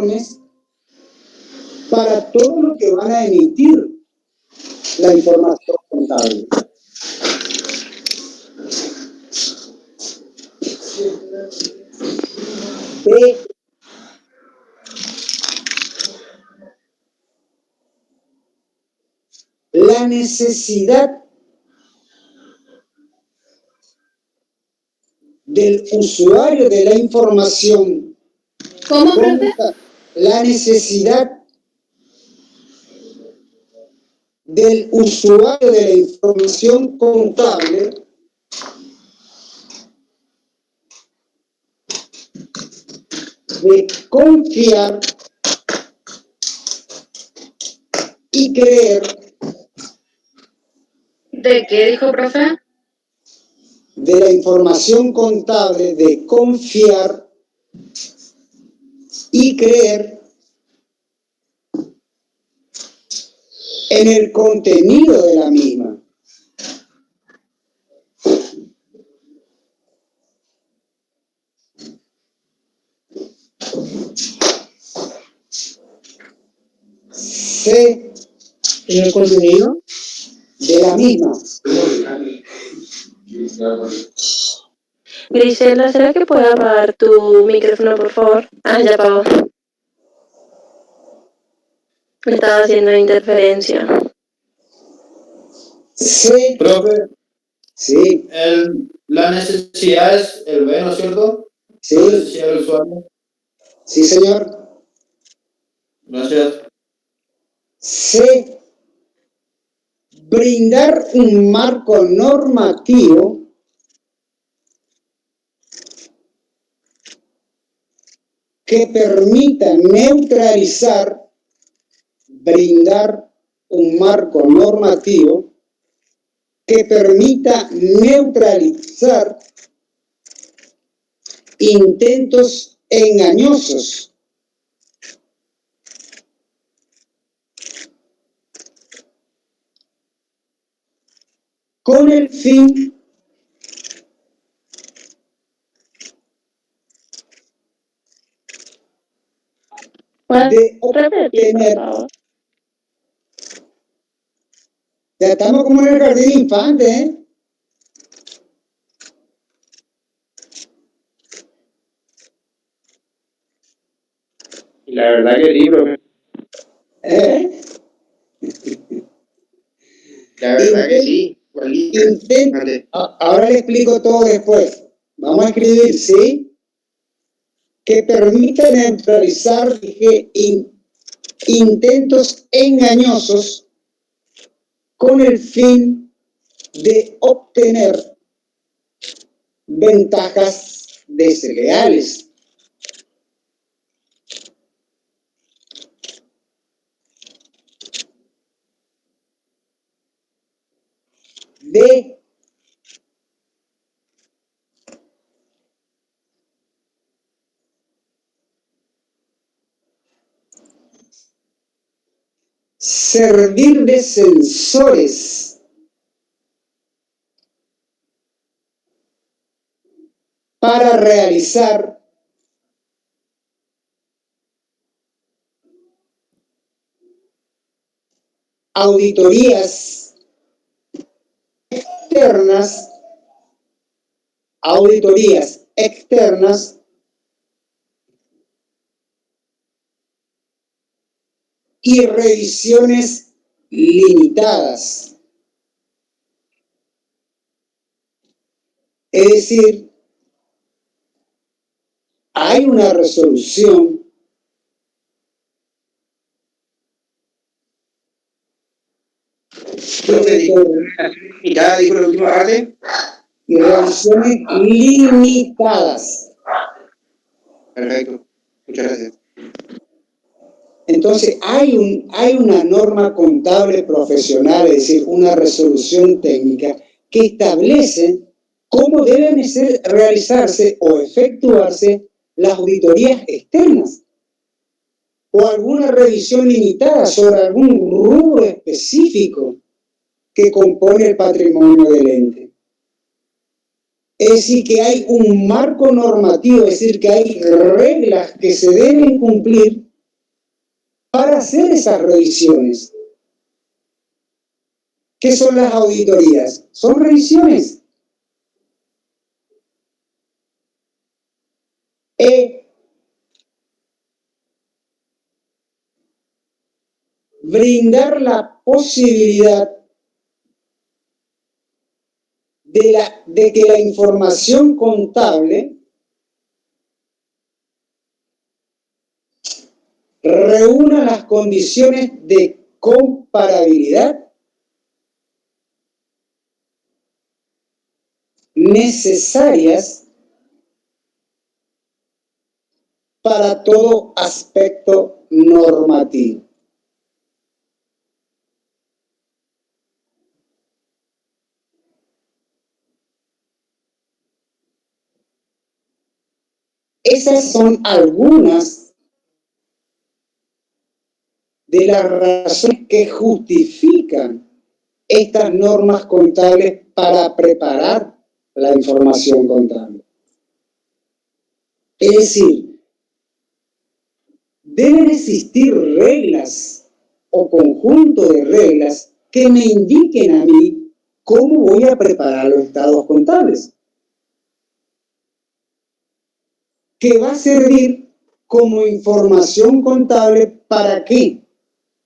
informes para todo lo que van a emitir la información contable. B. La necesidad del usuario de la información. ¿Cómo, profe? La necesidad del usuario de la información contable de confiar y creer. ¿De qué dijo, profe? De la información contable, de confiar y creer en el contenido de la misma. C. ¿En el contenido? De la misma. Grisela, ¿será que puedes apagar tu micrófono, por favor? Ah, ya apagó. Me estaba haciendo interferencia. C. Profe, Sí, la necesidad es el B, ¿no es cierto? sí, La necesidad del usuario. sí, señor. Gracias. C. Brindar un marco normativo que permita neutralizar, brindar un marco normativo que permita neutralizar intentos engañosos con el fin de obtener. Ya estamos como en el jardín infante, ¿eh? La verdad que sí, profe. La verdad que sí. Ahora le explico todo después. Vamos a escribir, ¿sí? Que permita neutralizar intentos engañosos con el fin de obtener ventajas desleales. D. Servir de sensores para realizar auditorías externas y revisiones limitadas. Es decir, hay una resolución ¿Ya dijo la última parte? y revisiones limitadas. Perfecto. Muchas gracias. Entonces, hay una norma contable profesional, es decir, una resolución técnica que establece cómo deben realizarse o efectuarse las auditorías externas o alguna revisión limitada sobre algún rubro específico que compone el patrimonio del ente. Es decir, que hay un marco normativo, es decir, que hay reglas que se deben cumplir para hacer esas revisiones. ¿Qué son las auditorías? Son revisiones. Brindar la posibilidad de que la información contable reúna las condiciones de comparabilidad necesarias para todo aspecto normativo. Esas son algunas de las razones que justifican estas normas contables para preparar la información contable. Es decir, deben existir reglas o conjunto de reglas que me indiquen a mí cómo voy a preparar los estados contables, que va a servir como información contable. ¿Para qué?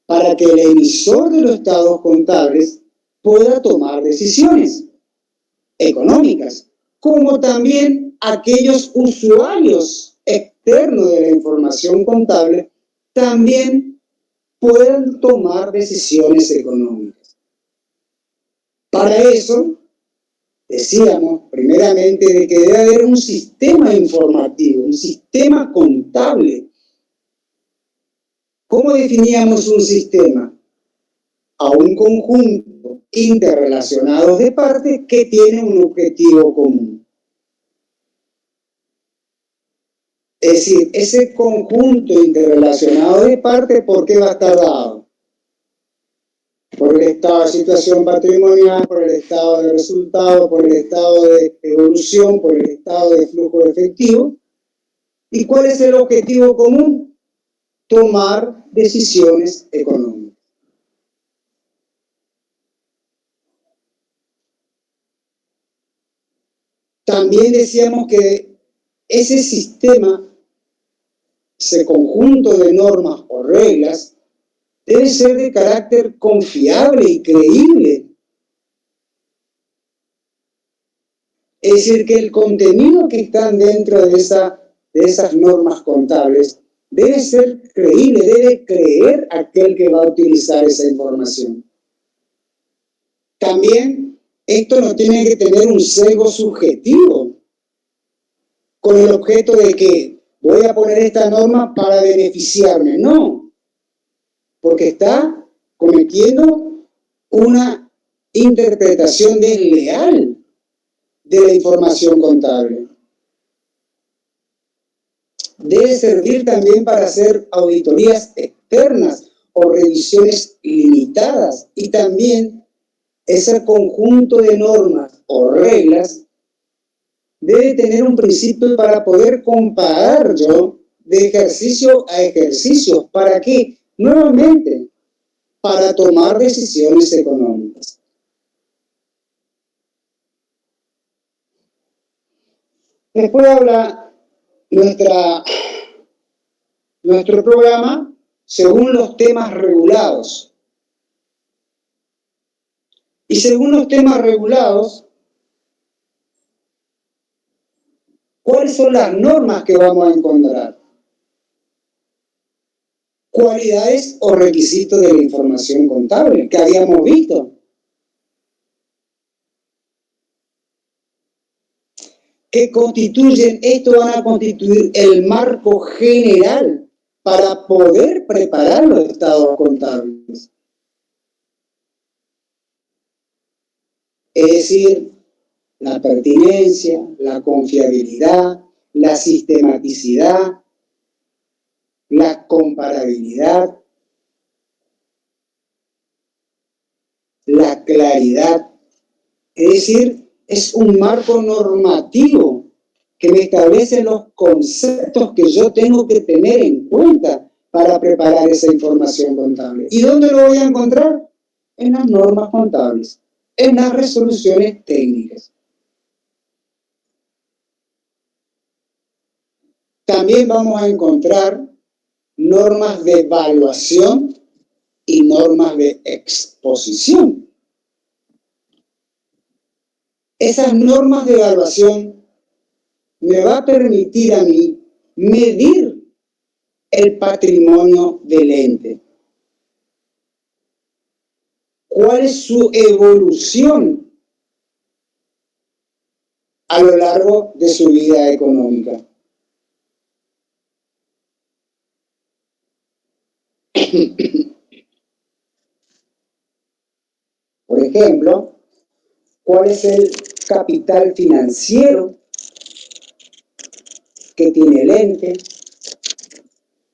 Para que el emisor de los estados contables pueda tomar decisiones económicas, como también aquellos usuarios externos de la información contable también puedan tomar decisiones económicas. Para eso, decíamos primeramente de que debe haber un sistema informativo, un sistema contable. ¿Cómo definíamos un sistema? A un conjunto interrelacionado de partes que tienen un objetivo común. Es decir, ese conjunto interrelacionado de partes, ¿por qué va a estar dado? Por el estado de situación patrimonial, por el estado de resultado, por el estado de evolución, por el estado de flujo efectivo. ¿Y cuál es el objetivo común? Tomar decisiones económicas. También decíamos que ese sistema, ese conjunto de normas o reglas, debe ser de carácter confiable y creíble. Es decir, que el contenido que están dentro de esas normas contables debe ser creíble, debe creer aquel que va a utilizar esa información. También esto no tiene que tener un sesgo subjetivo con el objeto de que voy a poner esta norma para beneficiarme. No, porque está cometiendo una interpretación desleal de la información contable. Debe servir también para hacer auditorías externas o revisiones limitadas, y también ese conjunto de normas o reglas debe tener un principio para poder comparar yo de ejercicio a ejercicio. ¿Para qué? Nuevamente, para tomar decisiones económicas. Después habla nuestro programa según los temas regulados. Y según los temas regulados, ¿cuáles son las normas que vamos a encontrar? Cualidades o requisitos de la información contable que habíamos visto. Que constituyen, esto van a constituir el marco general para poder preparar los estados contables. Es decir, la pertinencia, la confiabilidad, la sistematicidad, la comparabilidad, la claridad. Es decir, es un marco normativo que me establece los conceptos que yo tengo que tener en cuenta para preparar esa información contable. ¿Y dónde lo voy a encontrar? En las normas contables, en las resoluciones técnicas. También vamos a encontrar normas de evaluación y normas de exposición. Esas normas de evaluación me va a permitir a mí medir el patrimonio del ente. ¿Cuál es su evolución a lo largo de su vida económica? Por ejemplo, ¿cuál es el capital financiero que tiene el ente?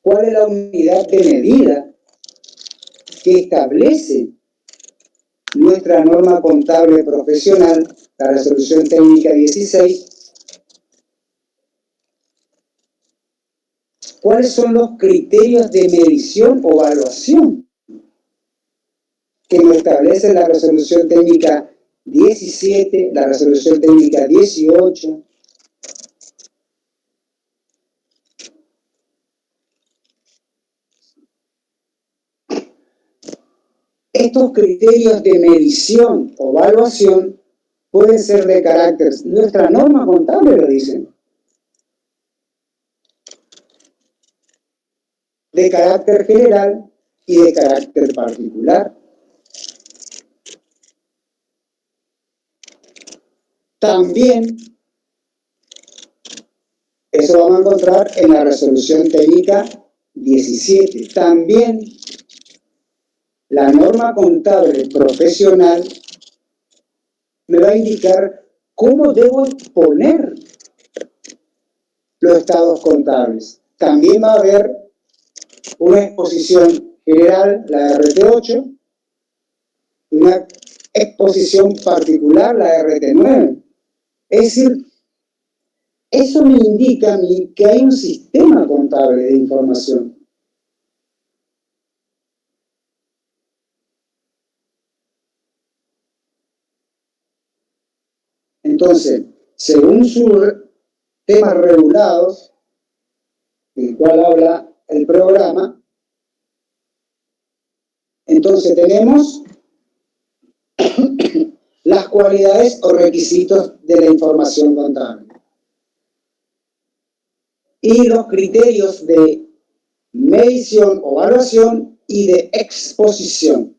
¿Cuál es la unidad de medida que establece nuestra norma contable profesional, la resolución técnica 16? ¿Cuáles son los criterios de medición o evaluación que nos establece la resolución técnica 17, la resolución técnica 18? Estos criterios de medición o evaluación pueden ser de carácter, nuestra norma contable lo dice, de carácter general y de carácter particular. También, eso vamos a encontrar en la resolución técnica 17. También la norma contable profesional me va a indicar cómo debo exponer los estados contables. También va a haber una exposición general, la RT8, una exposición particular, la RT9. Es decir, eso me indica a mí que hay un sistema contable de información. Entonces, según sus temas regulados, del cual habla el programa, entonces tenemos las cualidades o requisitos de la información contable y los criterios de medición o evaluación y de exposición.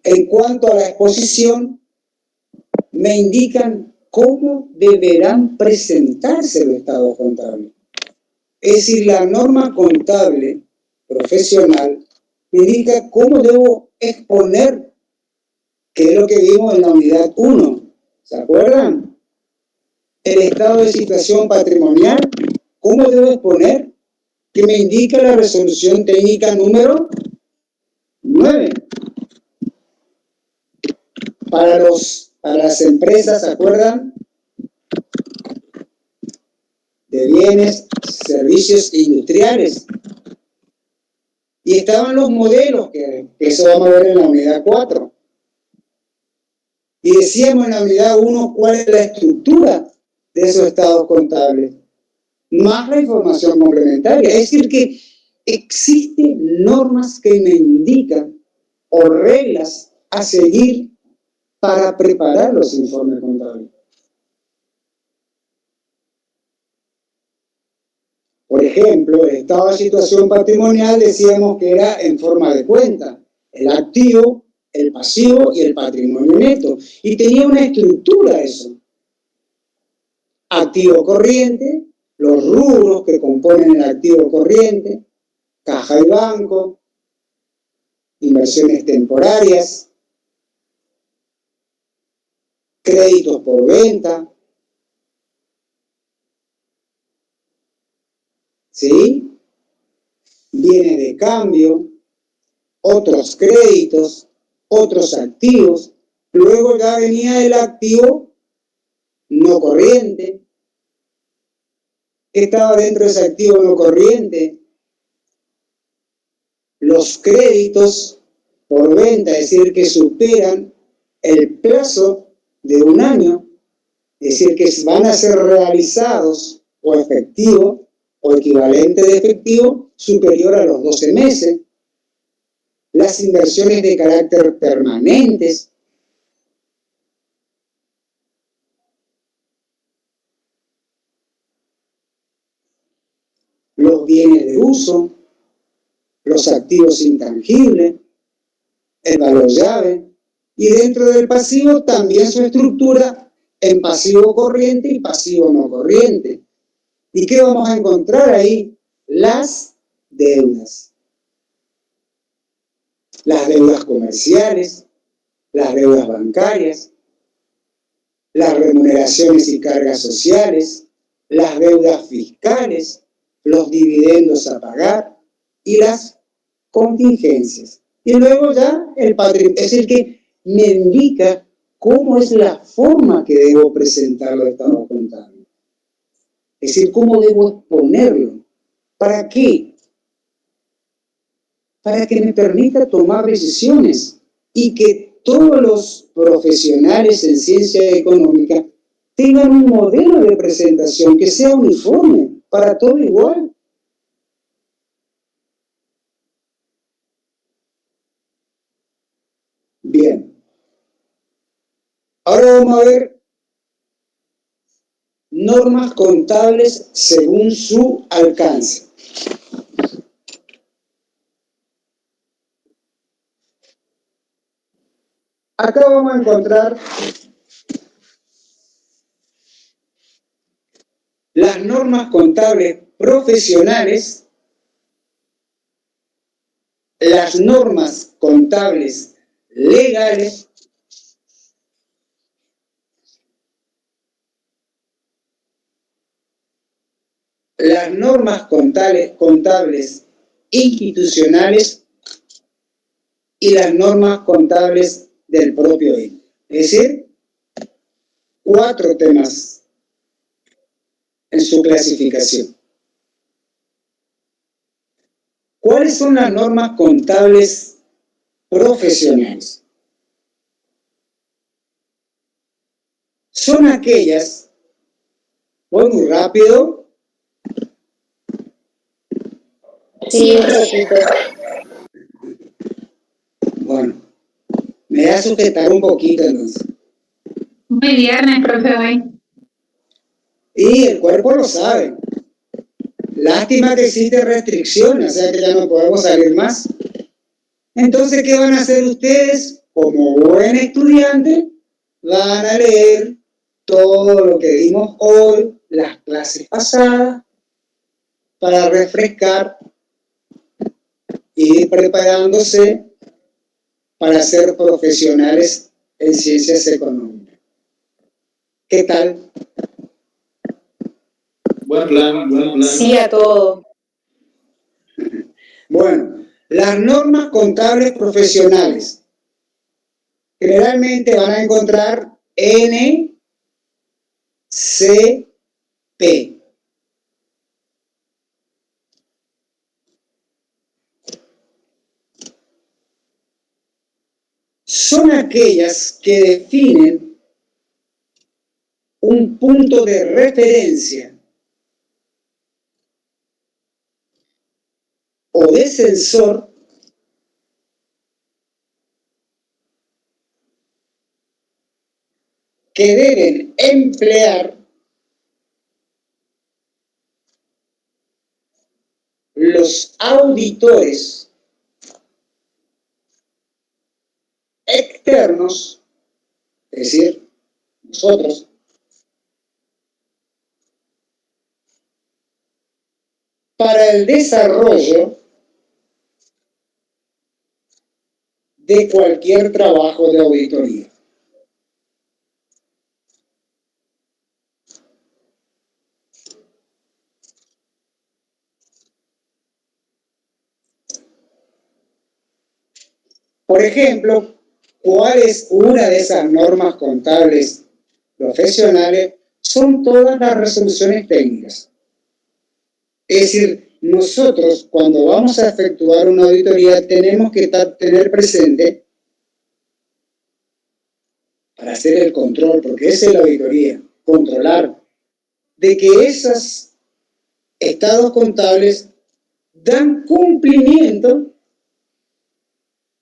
En cuanto a la exposición, me indican cómo deberán presentarse los estados contables. Es decir, la norma contable profesional me indica cómo debo exponer, que es lo que vimos en la unidad 1. ¿Se acuerdan? El estado de situación patrimonial, ¿cómo debo exponer? Que me indica la resolución técnica número 9. Para las empresas, ¿se acuerdan? De bienes, servicios industriales. Y estaban los modelos, que eso vamos a ver en la unidad 4. Y decíamos en la unidad 1 cuál es la estructura de esos estados contables, más la información complementaria. Es decir, que existen normas que me indican o reglas a seguir para preparar los informes contables. Por ejemplo, el estado de situación patrimonial decíamos que era en forma de cuenta, el activo, el pasivo y el patrimonio neto. Y tenía una estructura eso. Activo corriente, los rubros que componen el activo corriente, caja y banco, inversiones temporarias, créditos por venta, ¿sí? Bienes de cambio, otros créditos, otros activos, Luego ya venía el activo no corriente. ¿Qué estaba dentro de ese activo no corriente? Los créditos por venta, es decir, que superan el plazo de un año, es decir, que van a ser realizados o efectivo o equivalente de efectivo superior a los 12 meses. Las inversiones de carácter permanentes, los bienes de uso, los activos intangibles, el valor llave, y dentro del pasivo también su estructura en pasivo corriente y pasivo no corriente. ¿Y qué vamos a encontrar ahí? Las deudas. Las deudas comerciales, las deudas bancarias, las remuneraciones y cargas sociales, las deudas fiscales, los dividendos a pagar y las contingencias. Y luego ya el patrimonio, es el que me indica cómo es la forma que debo presentar los estados contables. Es decir, cómo debo exponerlo. ¿Para qué? Para que me permita tomar decisiones y que todos los profesionales en ciencia económica tengan un modelo de presentación que sea uniforme, para todo igual. Bien. Ahora vamos a ver normas contables según su alcance. Acá vamos a encontrar las normas contables profesionales, las normas contables legales, las normas contables institucionales y las normas contables del propio ente. Es decir, 4 temas en su clasificación. ¿Cuáles son las normas contables profesionales? Son aquellas, voy muy rápido. Sí, un poquito. Bueno, me voy a sujetar un poquito entonces. Muy viernes, profe, hoy. Y el cuerpo lo sabe. Lástima que existe restricciones, o sea que ya no podemos salir más. Entonces, ¿qué van a hacer ustedes? Como buen estudiante, van a leer todo lo que vimos hoy, las clases pasadas, para refrescar y ir preparándose para ser profesionales en ciencias económicas. ¿Qué tal? Buen plan, buen plan. Sí a todo. Bueno, las normas contables profesionales. Generalmente van a encontrar NCP. Son aquellas que definen un punto de referencia o de sensor que deben emplear los auditores externos, es decir, nosotros, para el desarrollo de cualquier trabajo de auditoría. Por ejemplo, ¿Cuál es una de esas normas contables profesionales? Son todas las resoluciones técnicas. Es decir, nosotros cuando vamos a efectuar una auditoría tenemos que tener presente para hacer el control, porque esa es la auditoría, controlar de que esos estados contables dan cumplimiento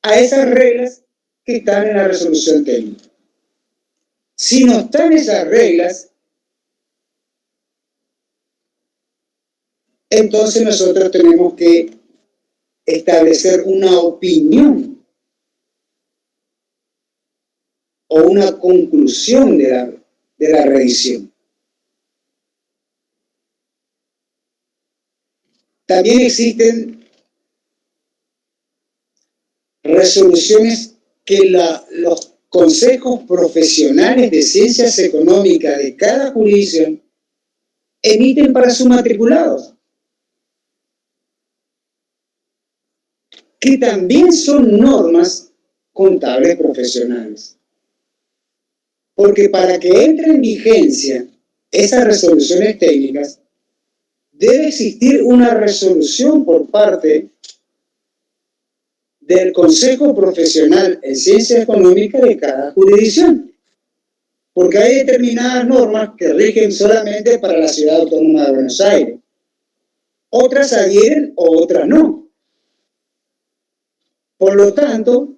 a esas reglas que están en la resolución técnica. Si no están esas reglas, entonces nosotros tenemos que establecer una opinión o una conclusión de la revisión. También existen resoluciones que los consejos profesionales de ciencias económicas de cada jurisdicción emiten para sus matriculados, que también son normas contables profesionales. Porque para que entre en vigencia esas resoluciones técnicas, debe existir una resolución por parte del Consejo Profesional en Ciencias Económicas de cada jurisdicción. Porque hay determinadas normas que rigen solamente para la Ciudad Autónoma de Buenos Aires. Otras adhieren o otras no. Por lo tanto,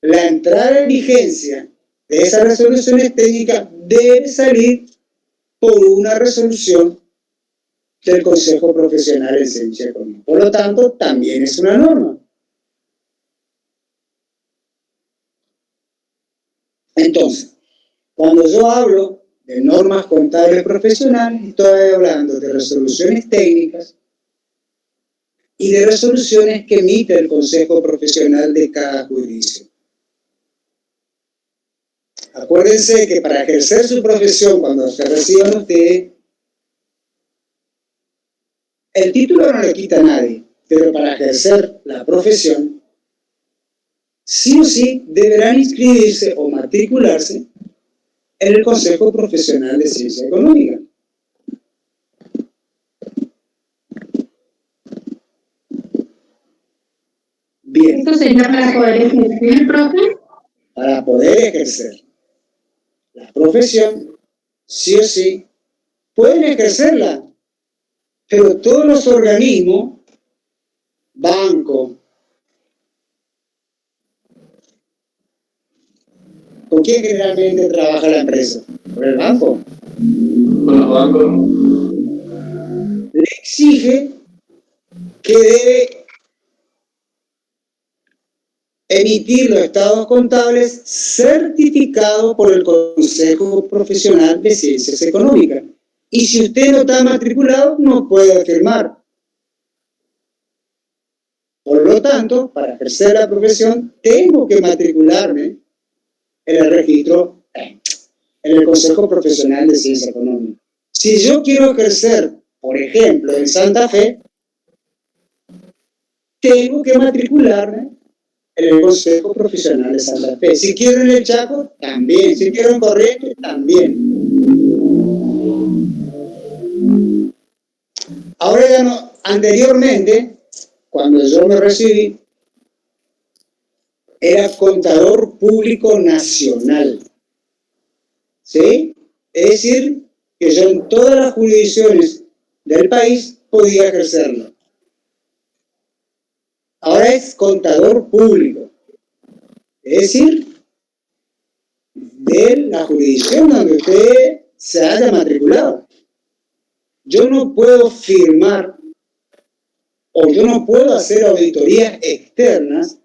la entrada en vigencia de esas resoluciones técnicas debe salir por una resolución del Consejo Profesional en Ciencias Económicas. Por lo tanto, también es una norma. Entonces, cuando yo hablo de normas contables profesionales, estoy hablando de resoluciones técnicas y de resoluciones que emite el Consejo Profesional de cada jurisdicción. Acuérdense que para ejercer su profesión, cuando se reciban ustedes, el título no le quita a nadie, pero para ejercer la profesión, sí o sí deberán inscribirse o matricularse en el Consejo Profesional de Ciencia Económica. Bien. ¿Esto sería para poder ejercer, profe? Para poder ejercer la profesión, sí o sí, pueden ejercerla, pero todos los organismos, bancos, ¿con quién generalmente trabaja la empresa? ¿Con el banco? Con los bancos. Le exige que debe emitir los estados contables certificados por el Consejo Profesional de Ciencias Económicas. Y si usted no está matriculado, no puede firmar. Por lo tanto, para ejercer la profesión, tengo que matricularme en el registro, en el Consejo Profesional de Ciencias Económicas. Si yo quiero ejercer, por ejemplo, en Santa Fe, tengo que matricularme en el Consejo Profesional de Santa Fe. Si quiero en el Chaco, también. Si quiero en Corrientes, también. Ahora ya no, anteriormente, cuando yo me recibí, era contador público nacional. ¿Sí? Es decir, que yo en todas las jurisdicciones del país podía ejercerlo. Ahora es contador público. Es decir, de la jurisdicción donde usted se haya matriculado. Yo no puedo firmar o yo no puedo hacer auditorías externas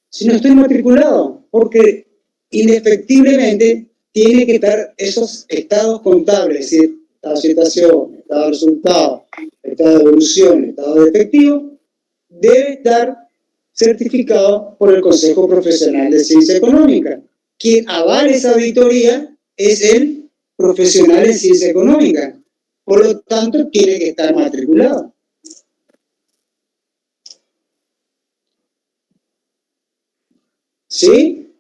si no estoy matriculado, porque indefectiblemente tiene que estar esos estados contables, es decir, estado de situación, estado de resultado, estado de evolución, estado de efectivo, debe estar certificado por el Consejo Profesional de Ciencia Económica. Quien avale esa auditoría es el profesional en Ciencia Económica. Por lo tanto, tiene que estar matriculado. ¿Sí?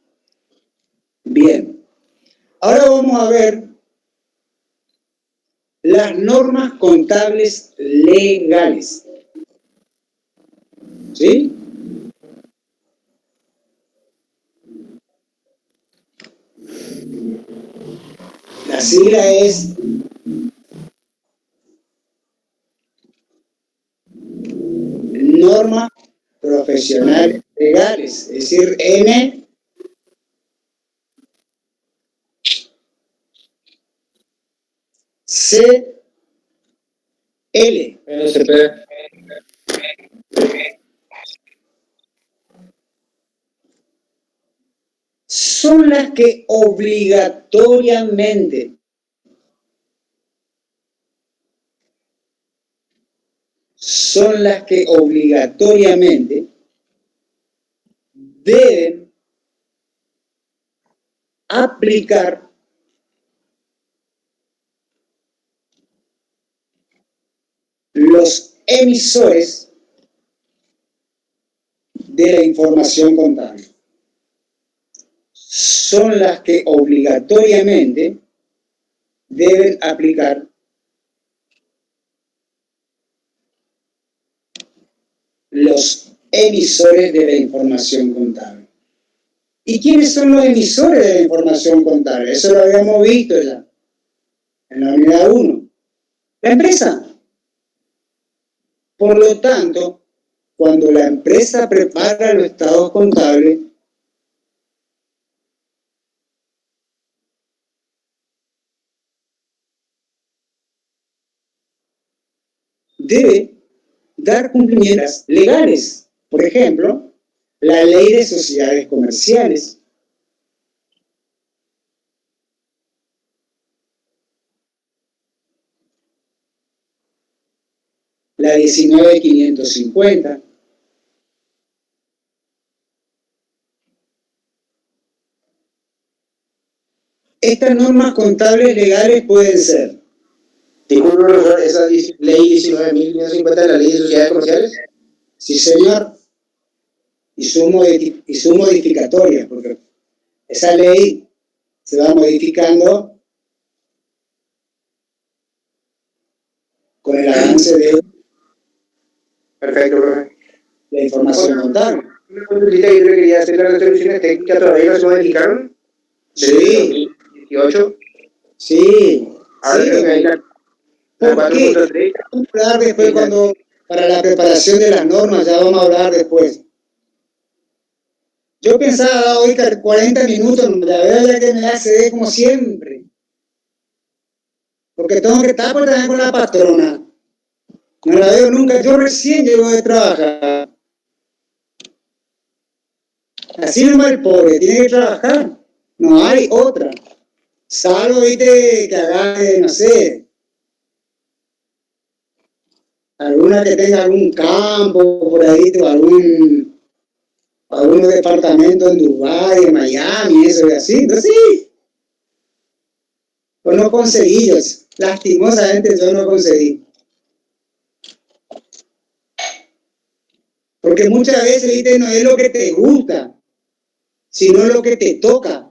Bien. Ahora vamos a ver las normas contables legales. ¿Sí? La sigla es normas profesionales legales, es decir, NCL. NSP. Son las que obligatoriamente deben aplicar los emisores de la información contable. Son las que obligatoriamente deben aplicar los emisores de la información contable. ¿Y quiénes son los emisores de la información contable? Eso lo habíamos visto ya en la unidad 1. La empresa. Por lo tanto, cuando la empresa prepara los estados contables, debe dar cumplimientos legales. Por ejemplo, la ley de sociedades comerciales, la 19.550, estas normas contables legales pueden ser. Disculpe, profesor, ¿esa ley 19.550 es la ley de sociedades comerciales? Sí, señor. Y su modificatoria, porque esa ley se va modificando con el avance de Perfecto, profe. la información contable. Una consultita, yo quería hacer las resoluciones técnicas, todavía no se modificaron. Sí. 2018. Sí. Ahora Sí. creo que hay la ¿Por qué? 4.3. Vamos a hablar después para la preparación de las normas, ya vamos a hablar después. Yo pensaba hoy 40 minutos, la verdad ya que me hace como siempre. Porque tengo que estar también con la patrona. No la veo nunca, yo recién llego de trabajar. Así nomás el pobre, tiene que trabajar. No hay otra. Salvo, viste, que haga, no sé, alguna que tenga algún campo por ahí, o algún departamento en Dubái, en Miami, eso y así. Entonces sí. Pues no conseguí, lastimosamente yo no conseguí. Porque muchas veces, viste, no es lo que te gusta, sino lo que te toca.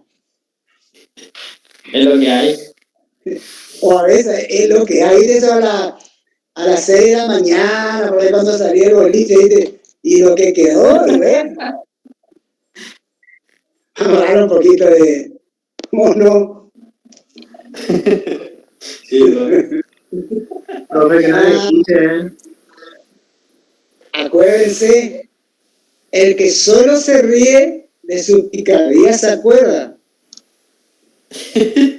Es lo que hay. O a veces es lo que hay de eso a las 6 de la mañana, por ahí cuando salí el boliche, ¿viste? Y lo que quedó, y ven. Vamos a hablar un poquito de mono. Sí, profe. Profe, que no me escuchen. Acuérdense, el que solo se ríe de su picardía se acuerda. Y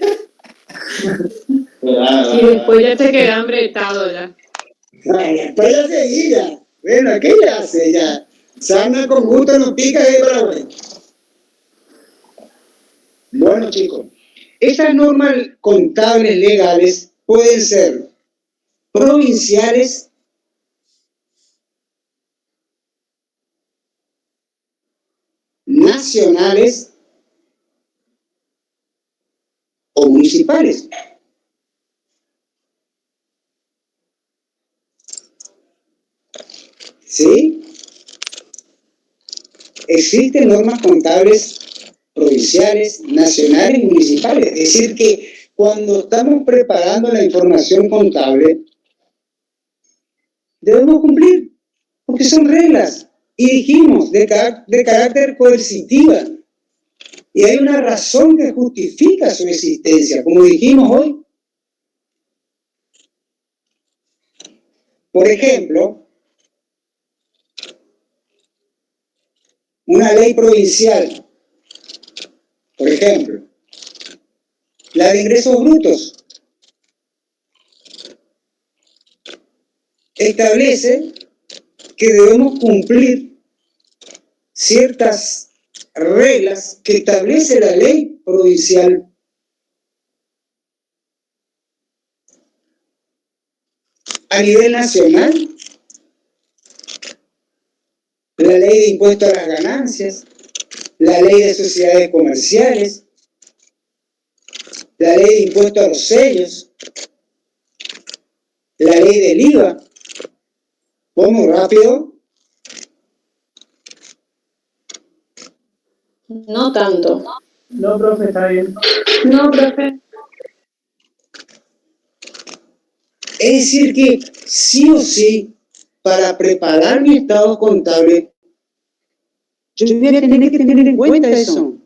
después ya se queda hambretado ya. Ay, después ya seguía. Bueno, ¿qué ya hace ya? Sana con gusto no pica de bravo. Bueno, chicos, estas normas contables legales pueden ser provinciales, nacionales o municipales. ¿Sí? existen normas contables provinciales, nacionales y municipales. Es decir, que cuando estamos preparando la información contable, debemos cumplir, porque son reglas. Y dijimos, de carácter coercitiva. Y hay una razón que justifica su existencia, como dijimos hoy. Por ejemplo, una ley provincial, por ejemplo, la de ingresos brutos, establece que debemos cumplir ciertas reglas que establece la ley provincial. A nivel nacional, la ley de impuesto a las ganancias, la ley de sociedades comerciales, la ley de impuesto a los sellos, la ley del IVA. ¿Vamos rápido? No tanto. No, profe, está bien. No, profe. Es decir que sí o sí, para preparar mi estado contable, yo voy a tener que tener en cuenta eso.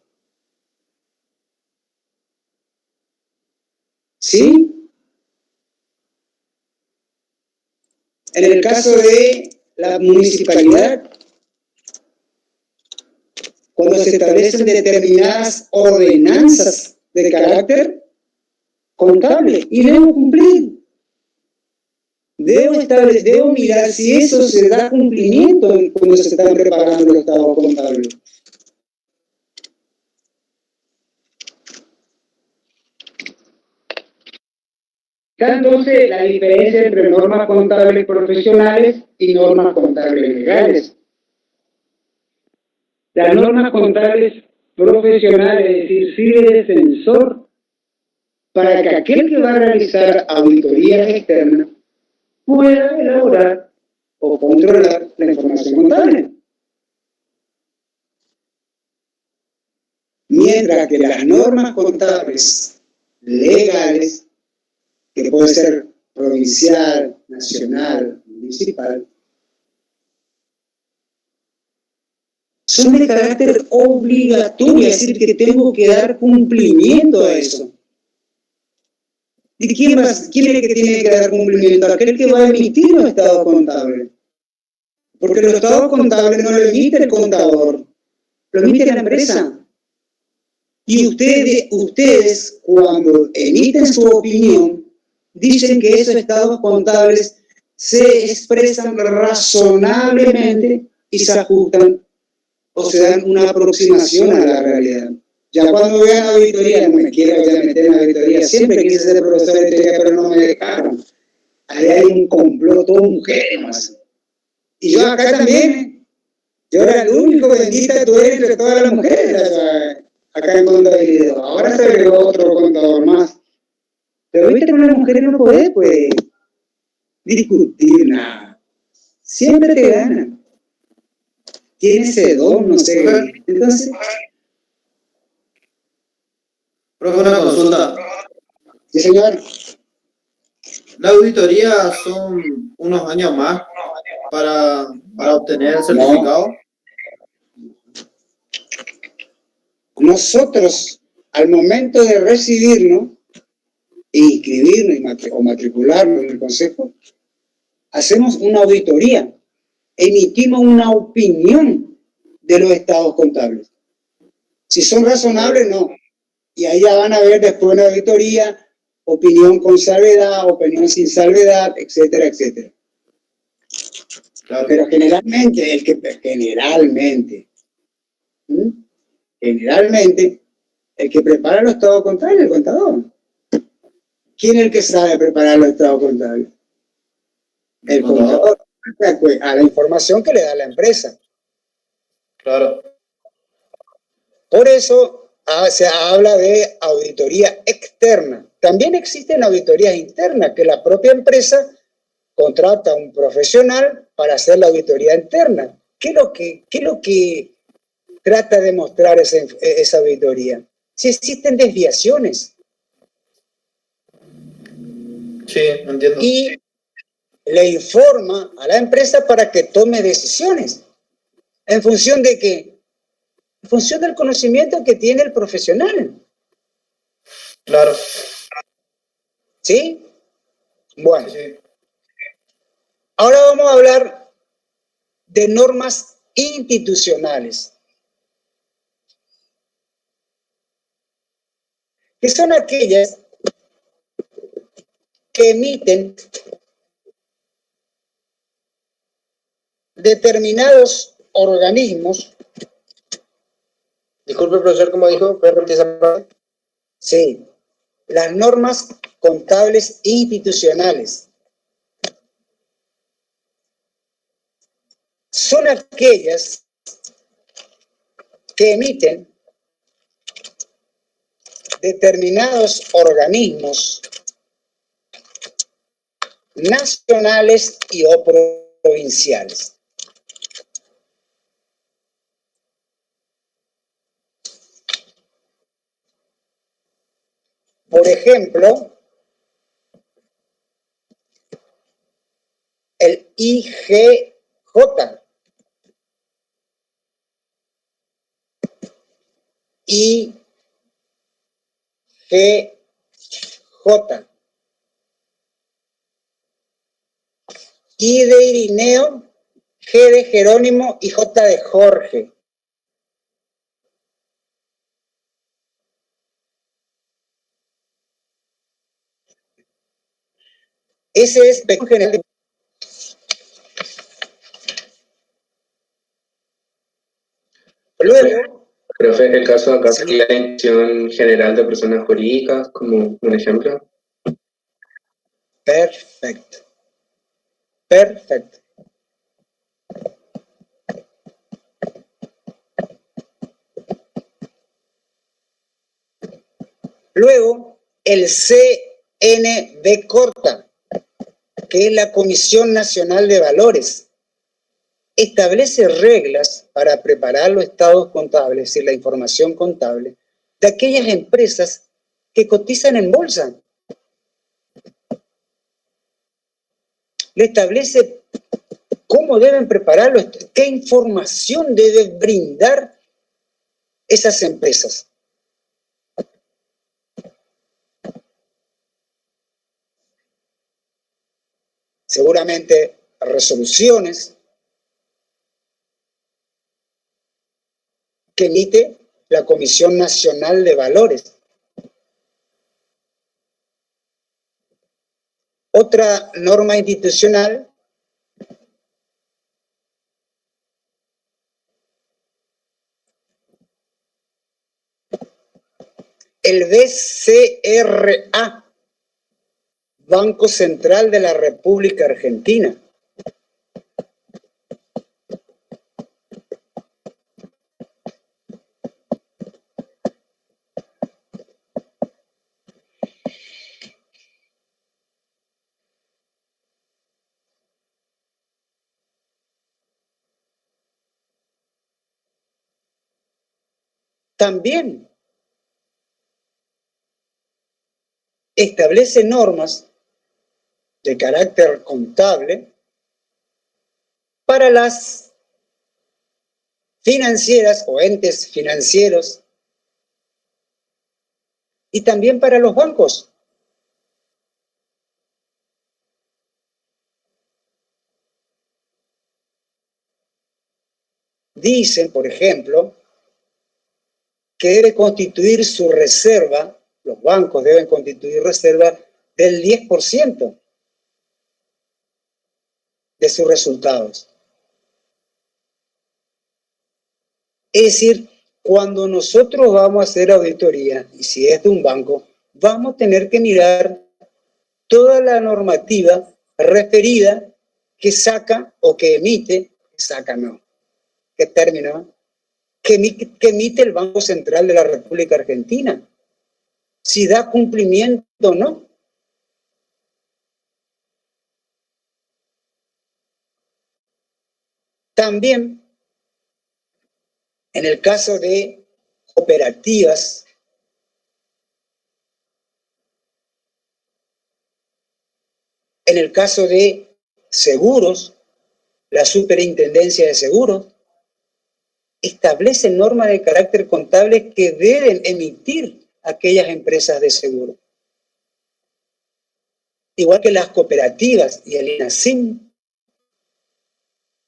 ¿Sí? En el caso de la municipalidad, cuando se establecen determinadas ordenanzas de carácter contable, y debo cumplir. Debo mirar si eso se da cumplimiento cuando se están preparando el estado contable. Está entonces la diferencia entre normas contables profesionales y normas contables legales. Las normas contables profesionales, es decir, sirve de sensor para que aquel que va a realizar auditorías externas pueda elaborar o controlar la información contable. Mientras que las normas contables legales, que puede ser provincial, nacional, municipal, son de carácter obligatorio, es decir, que tengo que dar cumplimiento a eso. ¿Y quién es el que tiene que dar cumplimiento? Aquel que va a emitir los estados contables. Porque los estados contables no lo emite el contador, lo emite la empresa. Y ustedes, cuando emiten su opinión, dicen que esos estados contables se expresan razonablemente y se ajustan o se dan una aproximación a la realidad. Ya cuando vean auditoría, no me quiero ya meter en auditoría, siempre quise ser profesor de auditoría, pero no me dejaron. Ahí hay un complot, todo mujeres más. Y yo acá también, yo era el único, bendita tú eres entre todas las mujeres, acá en contabilidad. Ahora se agregó otro contador más. Pero viste, con las mujeres no podés, pues, discutir nada. Siempre te ganan. Tiene ese don, no sé. Entonces... Profe, una consulta. Sí, señor. ¿La auditoría son unos años más para obtener el certificado? Nosotros, al momento de recibirnos, inscribirnos o matricularnos en el consejo, hacemos una auditoría, emitimos una opinión de los estados contables. Si son razonables, no. Y ahí ya van a ver después una auditoría, opinión con salvedad, opinión sin salvedad, etcétera, etcétera. Claro. Pero generalmente, el que prepara los estados contables es el contador. ¿Quién es el que sabe preparar los estados contables? El contador, a la información que le da la empresa. Claro. Por eso se habla de auditoría externa. También existen auditorías internas, que la propia empresa contrata a un profesional para hacer la auditoría interna. ¿Qué es lo que trata de mostrar esa auditoría? Si existen desviaciones. Sí, entiendo. Y le informa a la empresa para que tome decisiones. ¿En función de qué? En función del conocimiento que tiene el profesional. Claro. ¿Sí? Bueno. Sí. Ahora vamos a hablar de normas institucionales, que son aquellas que emiten determinados organismos. Disculpe, profesor, ¿cómo dijo? ¿Puede repetir esa parte? Sí, las normas contables institucionales son aquellas que emiten determinados organismos nacionales y o provinciales. Por ejemplo, el IGJ, IGJ, I de Irineo, G de Jerónimo y J de Jorge. Ese es en general. Luego, Profe, el caso acá sería la Dirección General de Personas Jurídicas, como un ejemplo. perfecto. Perfecto. Luego, el CNV corta, que es la Comisión Nacional de Valores, establece reglas para preparar los estados contables, es decir, la información contable, de aquellas empresas que cotizan en bolsa. Le establece cómo deben prepararlo, qué información deben brindar esas empresas. Seguramente resoluciones que emite la Comisión Nacional de Valores. Otra norma institucional el BCRA, Banco Central de la República Argentina. También establece normas de carácter contable para las financieras o entes financieros y también para los bancos. Dicen, por ejemplo, que debe constituir su reserva, los bancos deben constituir reserva del 10% de sus resultados. Es decir, cuando nosotros vamos a hacer auditoría, y si es de un banco, vamos a tener que mirar toda la normativa referida que saca o que emite, saca no, qué término, que emite el Banco Central de la República Argentina, si da cumplimiento o no. También En el caso de cooperativas, en el caso de seguros, la Superintendencia de Seguros establece normas de carácter contable que deben emitir aquellas empresas de seguro. Igual que las cooperativas y el INACIM,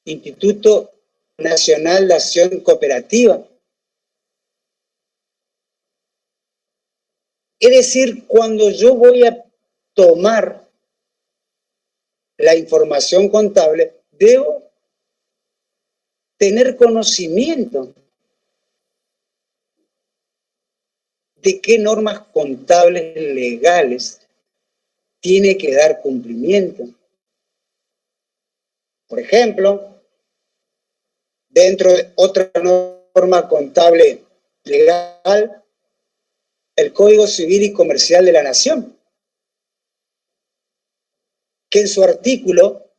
Instituto Nacional de Acción Cooperativa. Es decir, cuando yo voy a tomar la información contable, debo tener conocimiento de qué normas contables legales tiene que dar cumplimiento. Por ejemplo, dentro de otra norma contable legal, el Código Civil y Comercial de la Nación, que en su artículo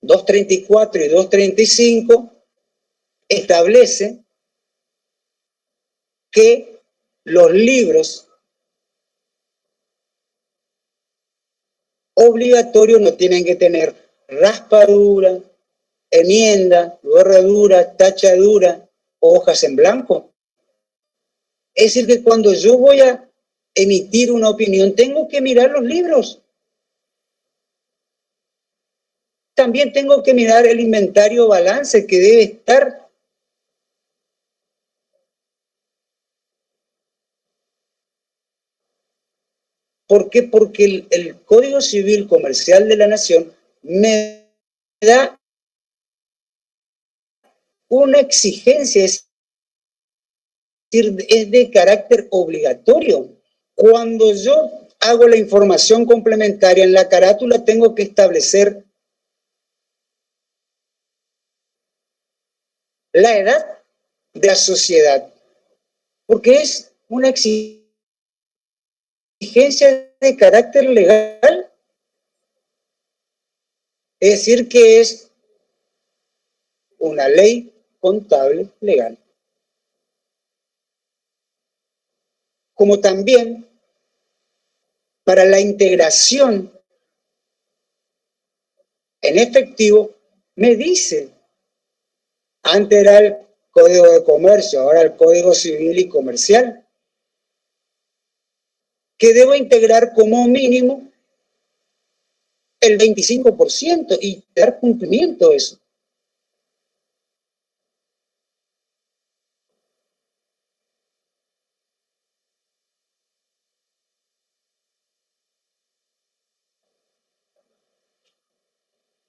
234 y 235 establece que los libros obligatorios no tienen que tener raspadura, enmienda, borradura, tachadura, hojas en blanco. Es decir, que cuando yo voy a emitir una opinión, tengo que mirar los libros. También tengo que mirar el inventario balance que debe estar. ¿Por qué? Porque el Código Civil Comercial de la Nación me da una exigencia, es decir, es de carácter obligatorio. Cuando yo hago la información complementaria en la carátula, tengo que establecer la edad de la sociedad, porque es una exigencia de carácter legal, es decir, que es una ley contable legal. Como también para la integración en efectivo, me dice, antes era el Código de Comercio, ahora el Código Civil y Comercial, que debo integrar como mínimo el 25% y dar cumplimiento a eso.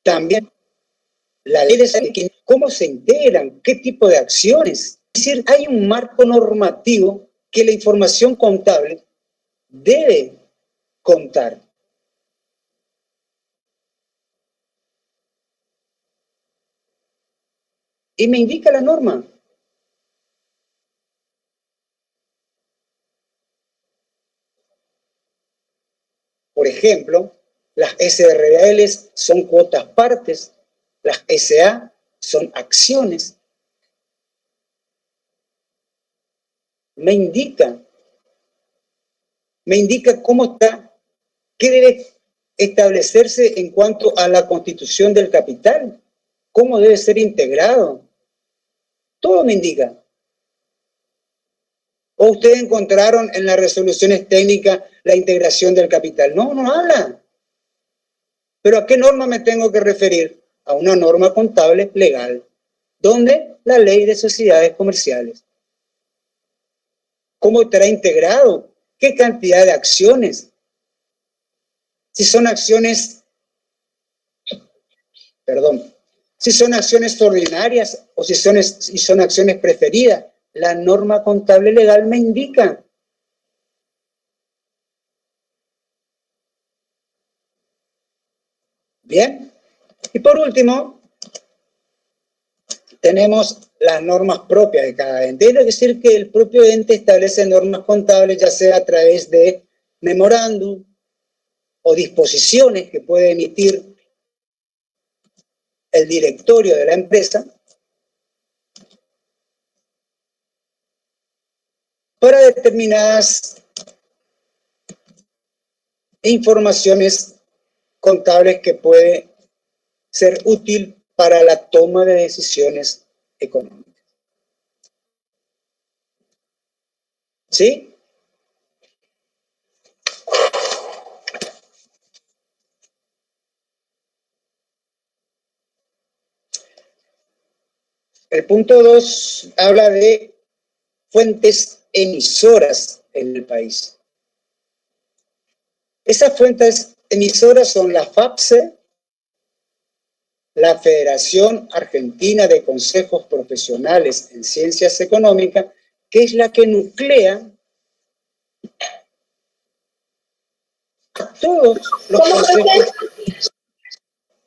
También la ley de salud, cómo se integran, qué tipo de acciones. Es decir, hay un marco normativo que la información contable debe contar. Y me indica la norma. Por ejemplo, las SRL son cuotas partes, las SA son acciones. Me indica cómo está, qué debe establecerse en cuanto a la constitución del capital, cómo debe ser integrado. Todo me indica. ¿O ustedes encontraron en las resoluciones técnicas la integración del capital? No, no habla. ¿Pero a qué norma me tengo que referir? A una norma contable legal. ¿Dónde? La ley de sociedades comerciales. ¿Cómo estará integrado? ¿Qué cantidad de acciones? Si son acciones, si son acciones ordinarias o si son acciones preferidas, la norma contable legal me indica. Bien, y por último, tenemos las normas propias de cada ente. Es decir, que el propio ente establece normas contables, ya sea a través de memorándum o disposiciones que puede emitir el directorio de la empresa, para determinadas informaciones contables que puede ser útil para la toma de decisiones económicas. ¿Sí? El punto 2 habla de fuentes emisoras en el país. Esas fuentes emisoras son la FAPSE, la Federación Argentina de Consejos Profesionales en Ciencias Económicas, que es la que nuclea a todos los consejos.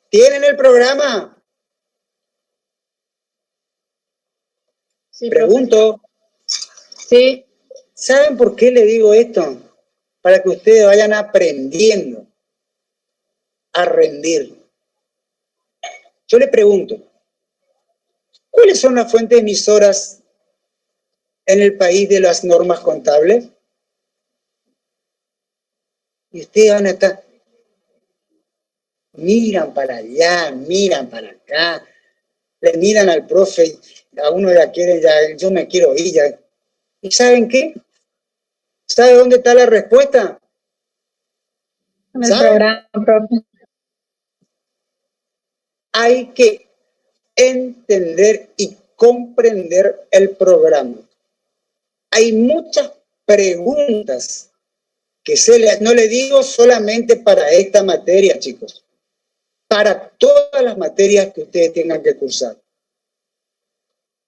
¿Tienen el programa? Sí, Pregunto. Sí. ¿Saben por qué le digo esto? Para que ustedes vayan aprendiendo a rendir. Yo le pregunto, ¿cuáles son las fuentes emisoras en el país de las normas contables? Y ustedes van a estar, miran para allá, miran para acá, le miran al profe, a uno ya quiere, ya, yo me quiero ir ya. ¿Y saben qué? ¿Sabe dónde está la respuesta? En el programa, profe. Hay que entender y comprender el programa. Hay muchas preguntas que no le digo solamente para esta materia, chicos, para todas las materias que ustedes tengan que cursar.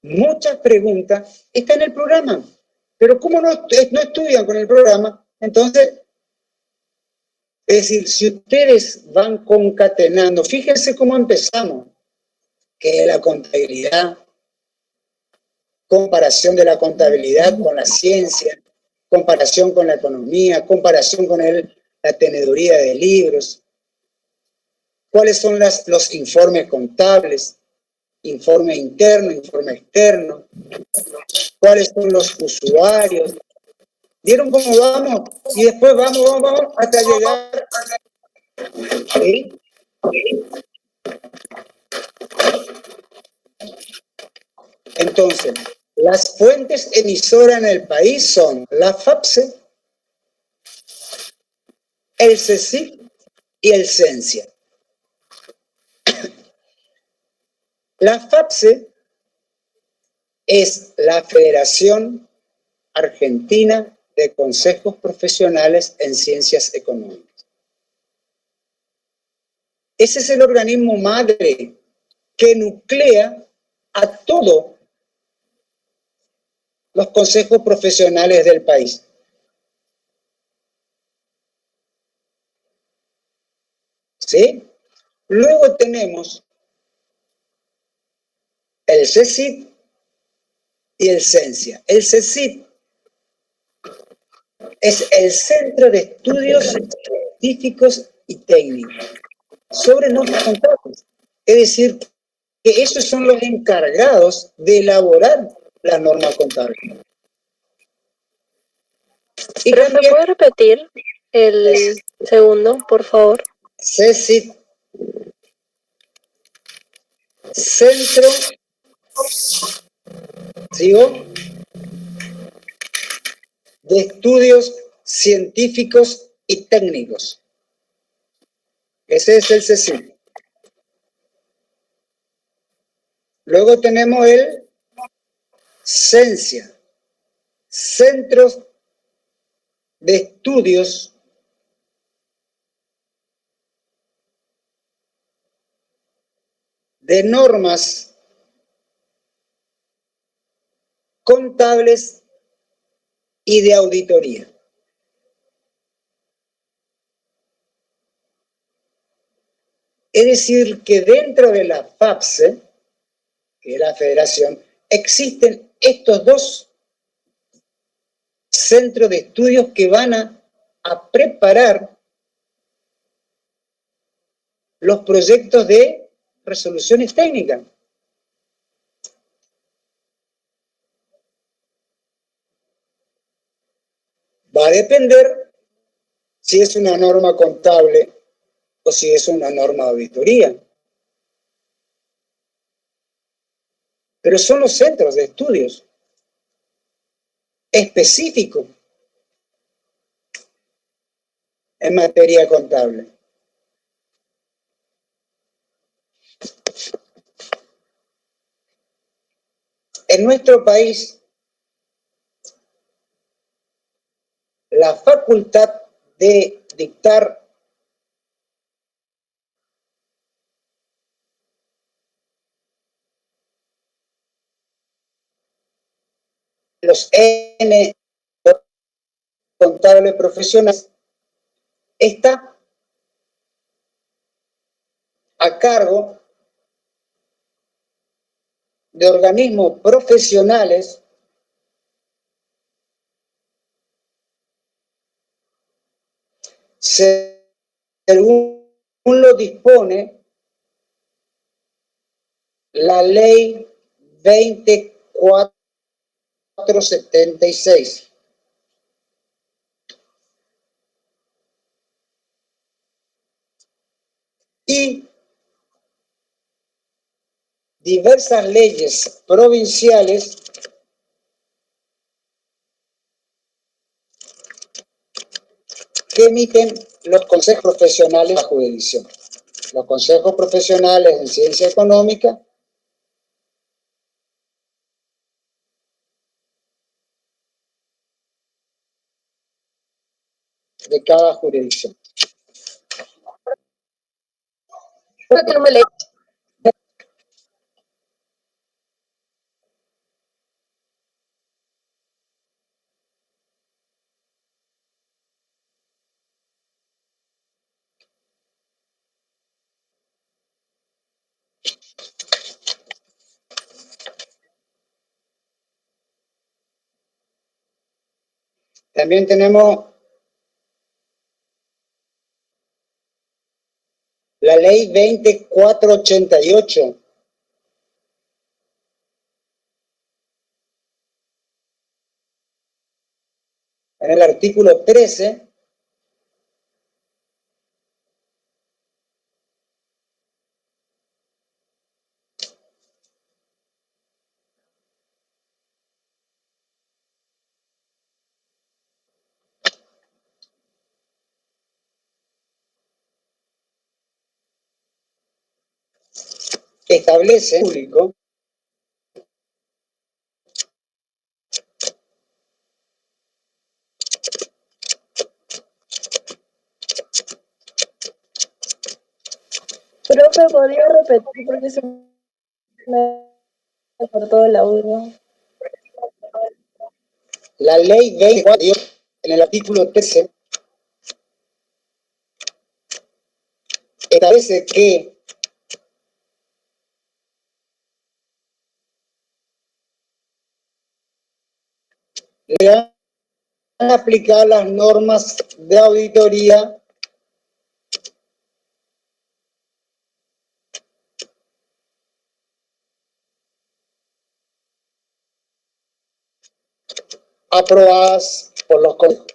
Muchas preguntas están en el programa, pero como no estudian con el programa, entonces, es decir, si ustedes van concatenando, fíjense cómo empezamos, que es la contabilidad, comparación de la contabilidad con la ciencia, comparación con la economía, comparación con la teneduría de libros, cuáles son los informes contables, informe interno, informe externo, cuáles son los usuarios. ¿Vieron cómo vamos? Y después vamos hasta llegar. ¿Sí? Entonces, las fuentes emisoras en el país son la FAPSE, el CECIP y el CENSIA. La FAPSE es la Federación Argentina de Consejos Profesionales en Ciencias Económicas. Ese es el organismo madre que nuclea a todos los consejos profesionales del país. ¿Sí? Luego tenemos el CECIT y el CENSIA. El CECIT es el Centro de Estudios Científicos y Técnicos sobre normas contables. Es decir, que esos son los encargados de elaborar la norma contable. ¿Pero me puede repetir el segundo, por favor? CECIT, Centro, ¿sigo? De Estudios Científicos y Técnicos. Ese es el CECIT. Luego tenemos el CENSIA, Centros de Estudios de Normas Contables y de Auditoría. Es decir, que dentro de la FAPSE, que es la federación, existen estos dos centros de estudios que van a preparar los proyectos de resoluciones técnicas. Va a depender si es una norma contable o si es una norma de auditoría. Pero son los centros de estudios específicos en materia contable. En nuestro país, la facultad de dictar los N contables profesionales está a cargo de organismos profesionales según lo dispone la ley 2476. Y diversas leyes provinciales que emiten los consejos profesionales de la jurisdicción. Los consejos profesionales en ciencia económica de cada jurisdicción. También tenemos la ley 2488, en el artículo 13, establece público Profe, ¿podría repetir porque se me cortó el audio? la ley 24, en el artículo 13, establece que le van a aplicar las normas de auditoría aprobadas por los consejos.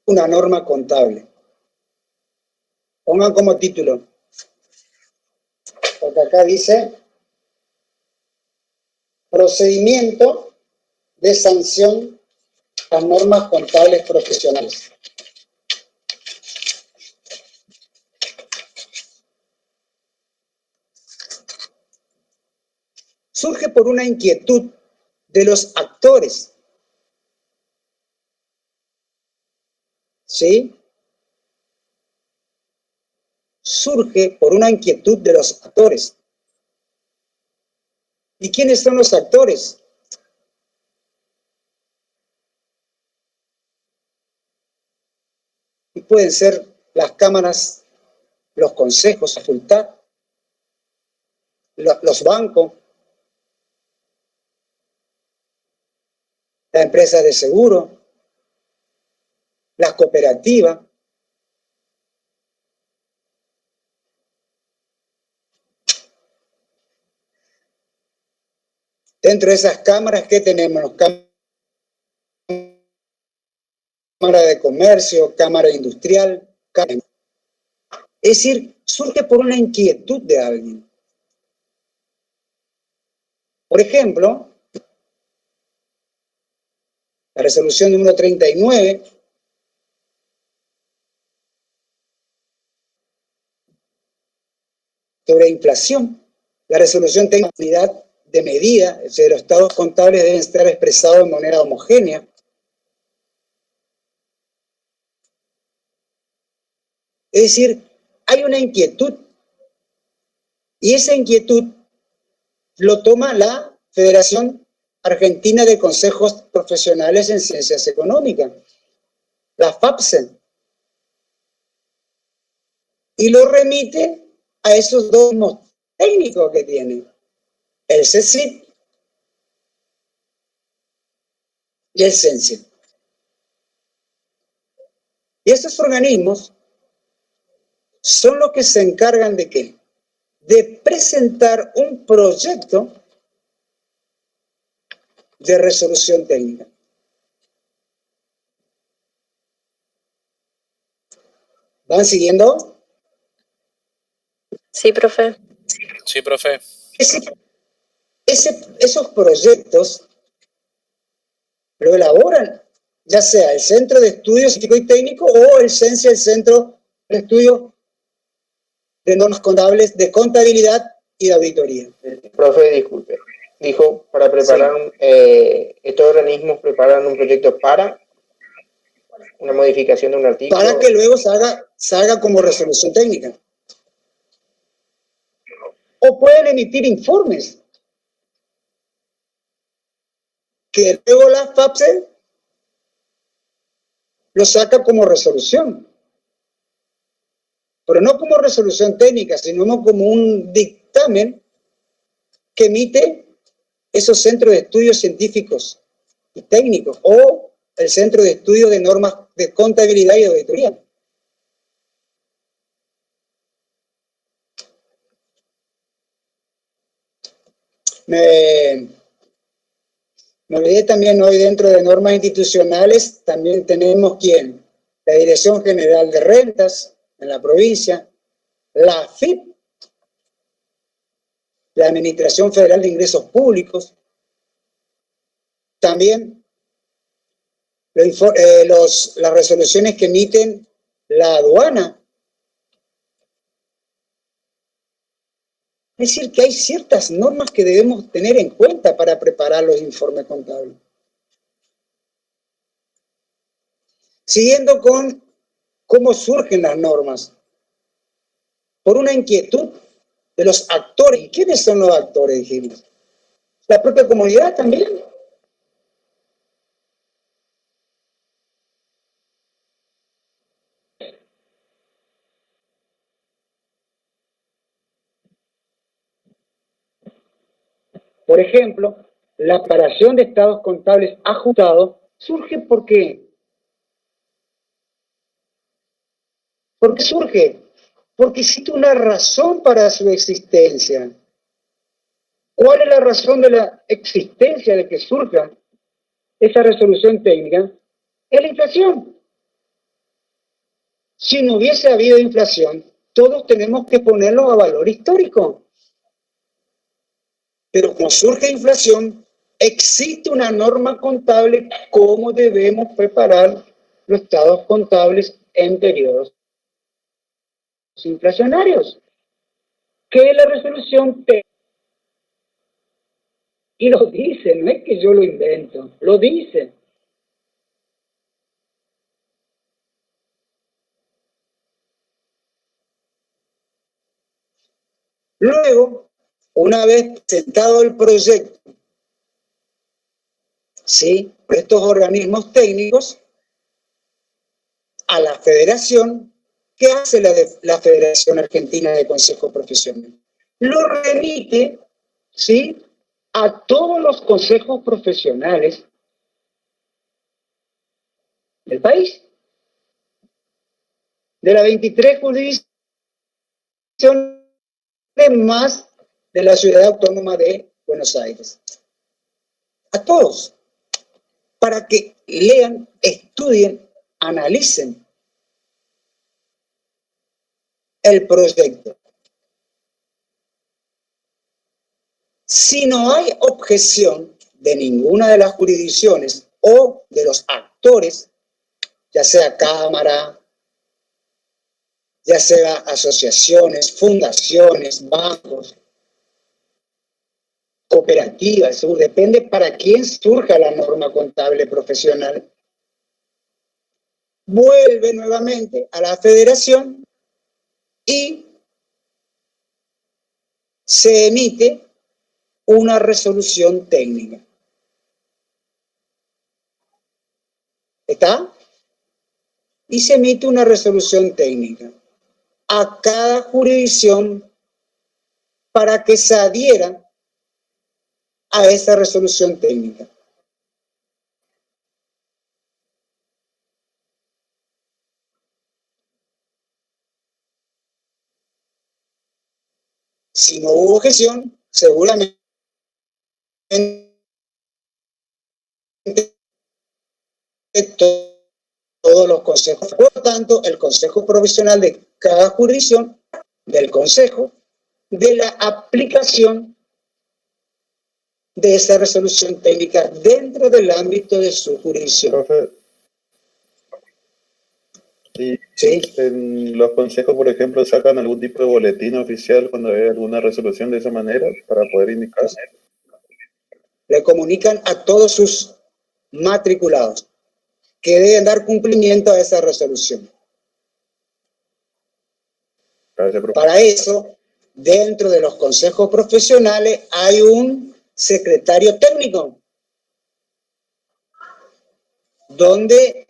Una norma contable. Pongan como título, porque acá dice procedimiento de sanción a las normas contables profesionales. Surge por una inquietud de los actores, ¿sí? Surge por una inquietud de los actores. ¿Y quiénes son los actores? y pueden ser las cámaras, los consejos, facultad, los bancos, las empresas de seguro, las cooperativas. Dentro de esas cámaras, ¿qué tenemos? Cámara de comercio, cámara industrial. Es decir, surge por una inquietud de alguien. Por ejemplo, la resolución número 39 sobre inflación. La resolución tiene una unidad de medida, es decir, los estados contables deben estar expresados de manera homogénea. Es decir, hay una inquietud y esa inquietud lo toma la Federación Argentina de Consejos Profesionales en Ciencias Económicas, la FAPSE, y lo remite a esos dos técnicos que tiene, el CECIP y el CENSE. Y estos organismos son los que se encargan de ¿qué? De presentar un proyecto de resolución técnica. ¿Van siguiendo? Sí, profe. Sí, profe. Esos proyectos lo elaboran ya sea el Centro de Estudios Científico y Técnico o el CENSE, el Centro de Estudios de Normas Contables de Contabilidad y de Auditoría. Profe, disculpe. Dijo, para preparar, estos organismos preparan un proyecto para una modificación de un artículo. Para que luego salga como resolución técnica. O pueden emitir informes que luego la FAPSE lo saca como resolución. Pero no como resolución técnica, sino como un dictamen que emite esos centros de estudios científicos y técnicos o el Centro de Estudios de Normas de Contabilidad y Auditoría. Me olvidé también hoy dentro de normas institucionales, también tenemos ¿quién? La Dirección General de Rentas en la provincia, la AFIP, la Administración Federal de Ingresos Públicos, también las resoluciones que emiten la aduana. Es decir, que hay ciertas normas que debemos tener en cuenta para preparar los informes contables. Siguiendo con cómo surgen las normas. Por una inquietud de los actores. ¿Y quiénes son los actores, dijimos? La propia comunidad también. Por ejemplo, la preparación de estados contables ajustados surge ¿por qué? ¿Por qué surge? Porque existe una razón para su existencia. ¿Cuál es la razón de la existencia de que surja esa resolución técnica? Es la inflación. Si no hubiese habido inflación, todos tenemos que ponerlo a valor histórico. Pero como surge inflación, existe una norma contable cómo debemos preparar los estados contables en periodos inflacionarios, que es la resolución técnica. Y lo dice, no es que yo lo invento, lo dice. Luego, una vez presentado el proyecto, ¿sí? Estos organismos técnicos a la federación. ¿Qué hace la Federación Argentina de Consejos Profesionales? Lo remite, ¿sí?, a todos los consejos profesionales del país, de las 23 jurisdicciones más de la Ciudad Autónoma de Buenos Aires. A todos, para que lean, estudien, analicen el proyecto. Si no hay objeción de ninguna de las jurisdicciones o de los actores, ya sea cámara, ya sea asociaciones, fundaciones, bancos, cooperativas, depende para quién surja la norma contable profesional, vuelve nuevamente a la federación y se emite una resolución técnica. ¿Está? Y se emite una resolución técnica a cada jurisdicción para que se adhiera a esa resolución técnica. Si no hubo objeción, seguramente todos los consejos. Por lo tanto, el consejo profesional de cada jurisdicción, del consejo, de la aplicación de esa resolución técnica dentro del ámbito de su jurisdicción. Profe, y ¿Sí? en los consejos, por ejemplo, sacan algún tipo de boletín oficial cuando hay alguna resolución de esa manera para poder indicar. Le comunican a todos sus matriculados que deben dar cumplimiento a esa resolución. Gracias, profe. Para eso, dentro de los consejos profesionales hay un secretario técnico, donde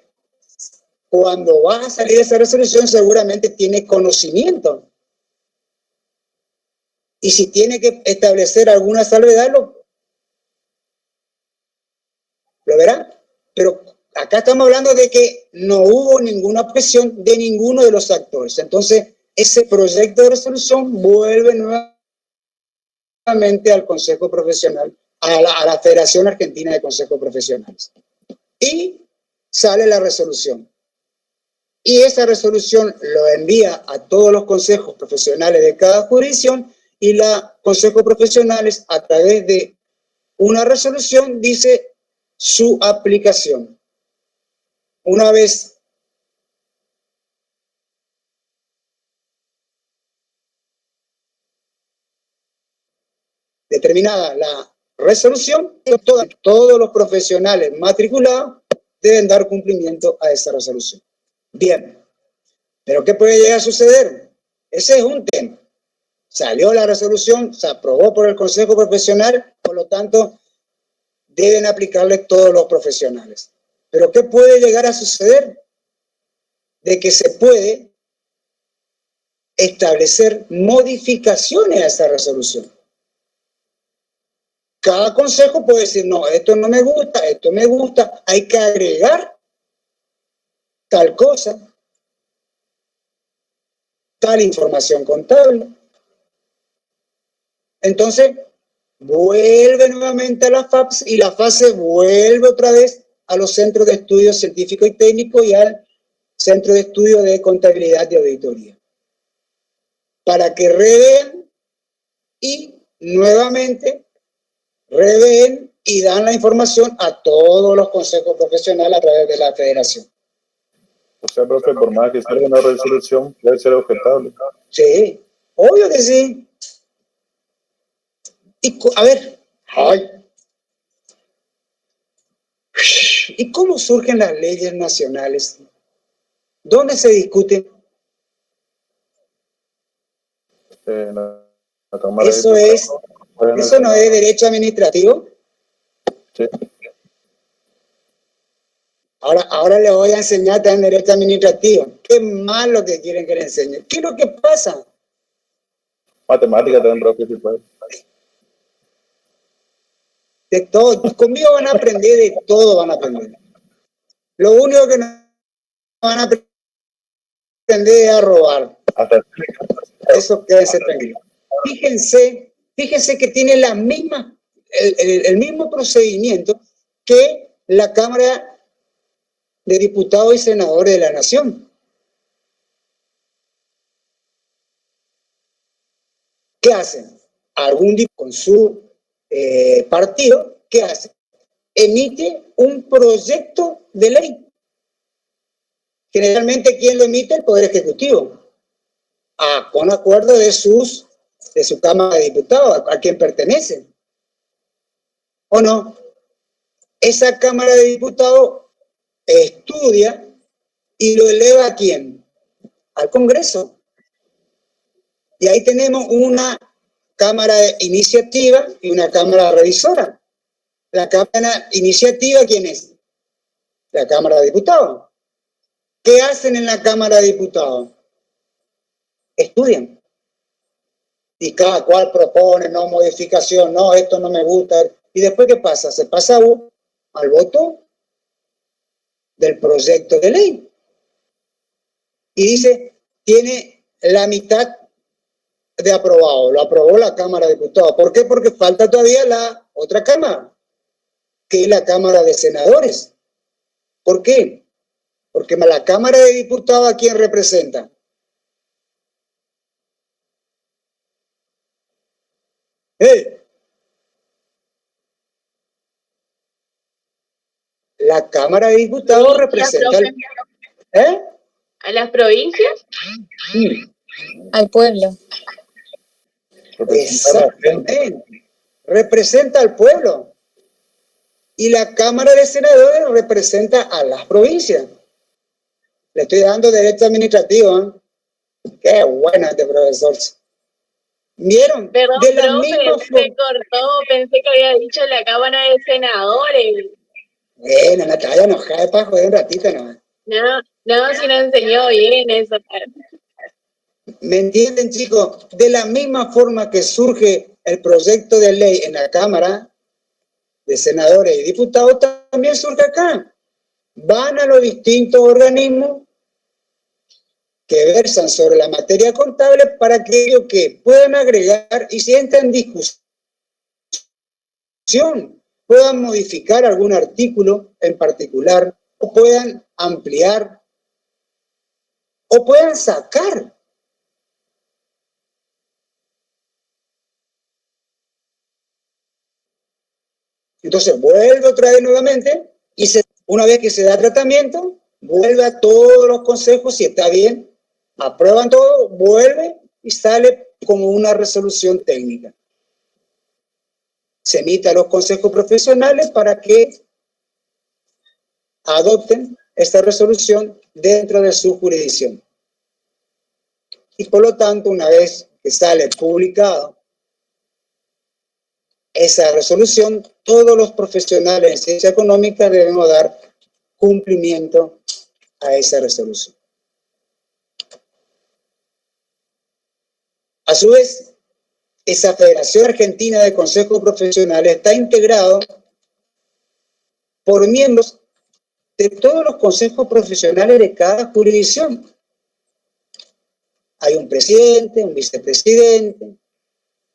cuando va a salir esa resolución seguramente tiene conocimiento. Y si tiene que establecer alguna salvedad, lo verá. Pero acá estamos hablando de que no hubo ninguna objeción de ninguno de los actores. Entonces, ese proyecto de resolución vuelve nuevamente al Consejo Profesional, a la Federación Argentina de Consejos Profesionales. Y sale la resolución. Y esa resolución lo envía a todos los consejos profesionales de cada jurisdicción y los consejos profesionales, a través de una resolución, dice su aplicación. Una vez determinada la resolución, todos los profesionales matriculados deben dar cumplimiento a esa resolución. Bien, pero ¿qué puede llegar a suceder? Ese es un tema. Salió la resolución, se aprobó por el Consejo Profesional, por lo tanto, deben aplicarle todos los profesionales. Pero ¿qué puede llegar a suceder? De que se puede establecer modificaciones a esa resolución. Cada consejo puede decir, no, esto no me gusta, esto me gusta, hay que agregar tal cosa, tal información contable. Entonces, vuelve nuevamente a la FAPS y la FASE vuelve otra vez a los centros de estudios científico y técnico y al centro de estudio de contabilidad y auditoría, para que revean y nuevamente reveen y dan la información a todos los consejos profesionales a través de la federación. O sea, profe, por más que salga una resolución, debe ser objetable. Sí, obvio que sí. Y, a ver, ¿y cómo surgen las leyes nacionales? ¿Dónde se discuten? La Cámara Eso de es, eso no es derecho administrativo. Sí. Ahora les voy a enseñar también derecho administrativo. Qué malo que quieren que les enseñe. ¿Qué es lo que pasa? Matemática también, profe, si puede. De todo. Conmigo van a aprender, de todo van a aprender. Lo único que no van a aprender es a robar. Eso quédense tranquilos. Fíjense que tiene la misma, el mismo procedimiento que la Cámara de Diputados y Senadores de la Nación. ¿Qué hacen? Algún diputado con su partido, ¿qué hace? Emite un proyecto de ley. Generalmente, ¿quién lo emite? El Poder Ejecutivo. Con acuerdo de su Cámara de Diputados, a quien pertenece. ¿O no? Esa Cámara de Diputados estudia y lo eleva ¿a quién? Al Congreso. Y ahí tenemos una Cámara de Iniciativa y una Cámara Revisora. La Cámara Iniciativa, ¿quién es? La Cámara de Diputados. ¿Qué hacen en la Cámara de Diputados? Estudian. Y cada cual propone, no, modificación, no, esto no me gusta. ¿Y después qué pasa? Se pasa al voto del proyecto de ley. Y dice, tiene la mitad de aprobado. Lo aprobó la Cámara de Diputados. ¿Por qué? Porque falta todavía la otra Cámara, que es la Cámara de Senadores. ¿Por qué? Porque la Cámara de Diputados, ¿a quién representa? La Cámara de Diputados representa... ¿A las provincias? Al pueblo. Exactamente. Representa al pueblo. Y la Cámara de Senadores representa a las provincias. Le estoy dando derecho administrativo, ¿eh? Qué bueno este profesor. ¿Vieron? Perdón, de la profe, misma se cortó, pensé que había dicho la Cámara de Senadores. Bueno, no te vayas a enojar para joder un ratito nomás. No, si no enseñó bien eso. ¿Me entienden, chicos? De la misma forma que surge el proyecto de ley en la Cámara de Senadores y Diputados, también surge acá. Van a los distintos organismos que versan sobre la materia contable para aquello que puedan agregar y si entra en discusión, puedan modificar algún artículo en particular, o puedan ampliar, o puedan sacar. Entonces vuelve otra vez nuevamente y una vez que se da tratamiento, vuelve a todos los consejos, si está bien, aprueban todo, vuelve y sale como una resolución técnica. Se emite a los consejos profesionales para que adopten esta resolución dentro de su jurisdicción. Y por lo tanto, una vez que sale publicado esa resolución, todos los profesionales en ciencia económica debemos dar cumplimiento a esa resolución. A su vez, esa Federación Argentina de Consejos Profesionales está integrado por miembros de todos los consejos profesionales de cada jurisdicción. Hay un presidente, un vicepresidente,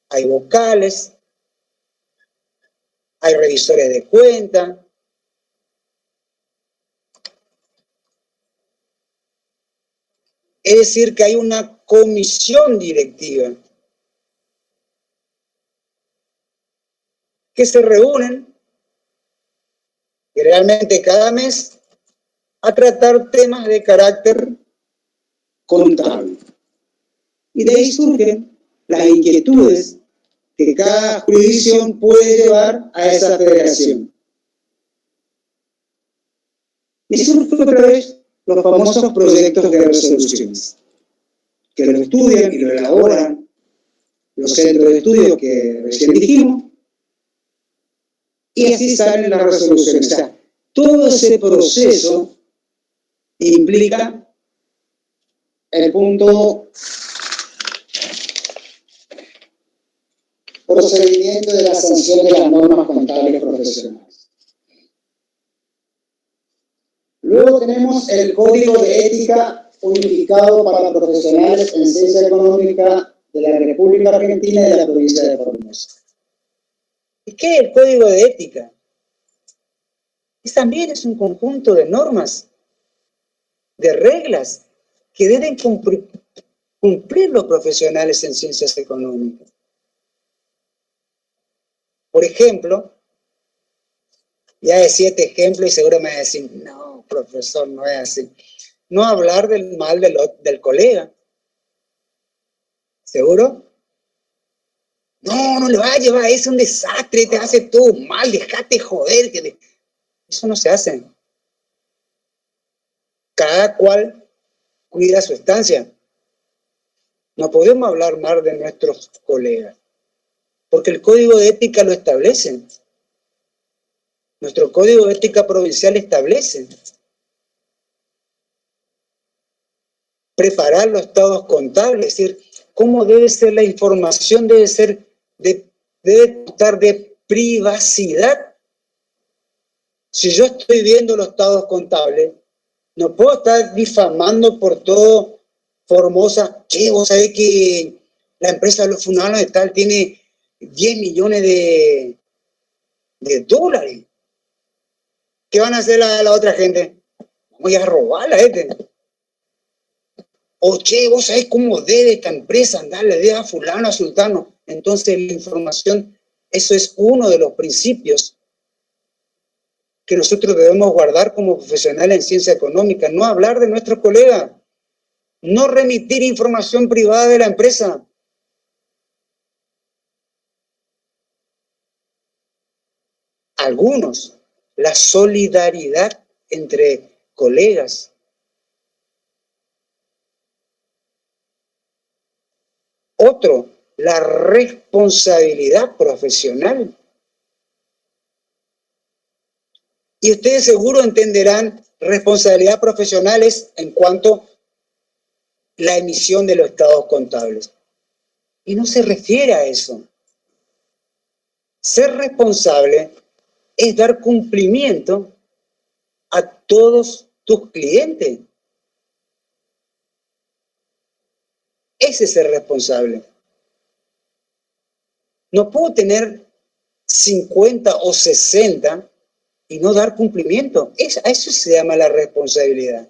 hay vocales, hay revisores de cuentas. Es decir, que hay una comisión directiva que se reúnen generalmente cada mes a tratar temas de carácter contable. Y de ahí surgen las inquietudes que cada jurisdicción puede llevar a esa federación. Y surgen otra vez los famosos proyectos de resoluciones, que lo estudian y lo elaboran los centros de estudio que recién dijimos, y así salen las resoluciones. O sea, Todo ese proceso implica el punto procedimiento de la sanción de las normas contables profesionales. Luego tenemos el Código de Ética unificado para profesionales en ciencia económica de la República Argentina y de la provincia de Formosa. ¿Y qué es el Código de Ética? También es un conjunto de normas, de reglas que deben cumplir los profesionales en ciencias económicas. Por ejemplo, ya decía este ejemplo y seguro me va a decir, no, profesor, no es así. No hablar del mal del colega. ¿Seguro? No, no le va a llevar, es un desastre, te hace todo mal, dejate joder. Eso no se hace. Cada cual cuida su estancia. No podemos hablar mal de nuestros colegas, porque el Código de Ética lo establece. Nuestro Código de Ética provincial establece. Preparar los estados contables, es decir, cómo debe ser la información, debe estar de privacidad. Si yo estoy viendo los estados contables, no puedo estar difamando por todo Formosa. Che, vos sabés que la empresa de los funerales de tal tiene 10 millones de dólares. ¿Qué van a hacer la otra gente? Voy a robarla, O che, vos sabés cómo debe esta empresa andarle, debe a fulano, a sultano. Entonces la información, eso es uno de los principios que nosotros debemos guardar como profesionales en ciencia económica. No hablar de nuestros colegas, no remitir información privada de la empresa. Algunos, la solidaridad entre colegas. Otro, la responsabilidad profesional. Y ustedes seguro entenderán responsabilidad profesional es en cuanto a la emisión de los estados contables. Y no se refiere a eso. Ser responsable es dar cumplimiento a todos tus clientes. Ese es ser responsable. No puedo tener 50 o 60 y no dar cumplimiento. A eso se llama la responsabilidad.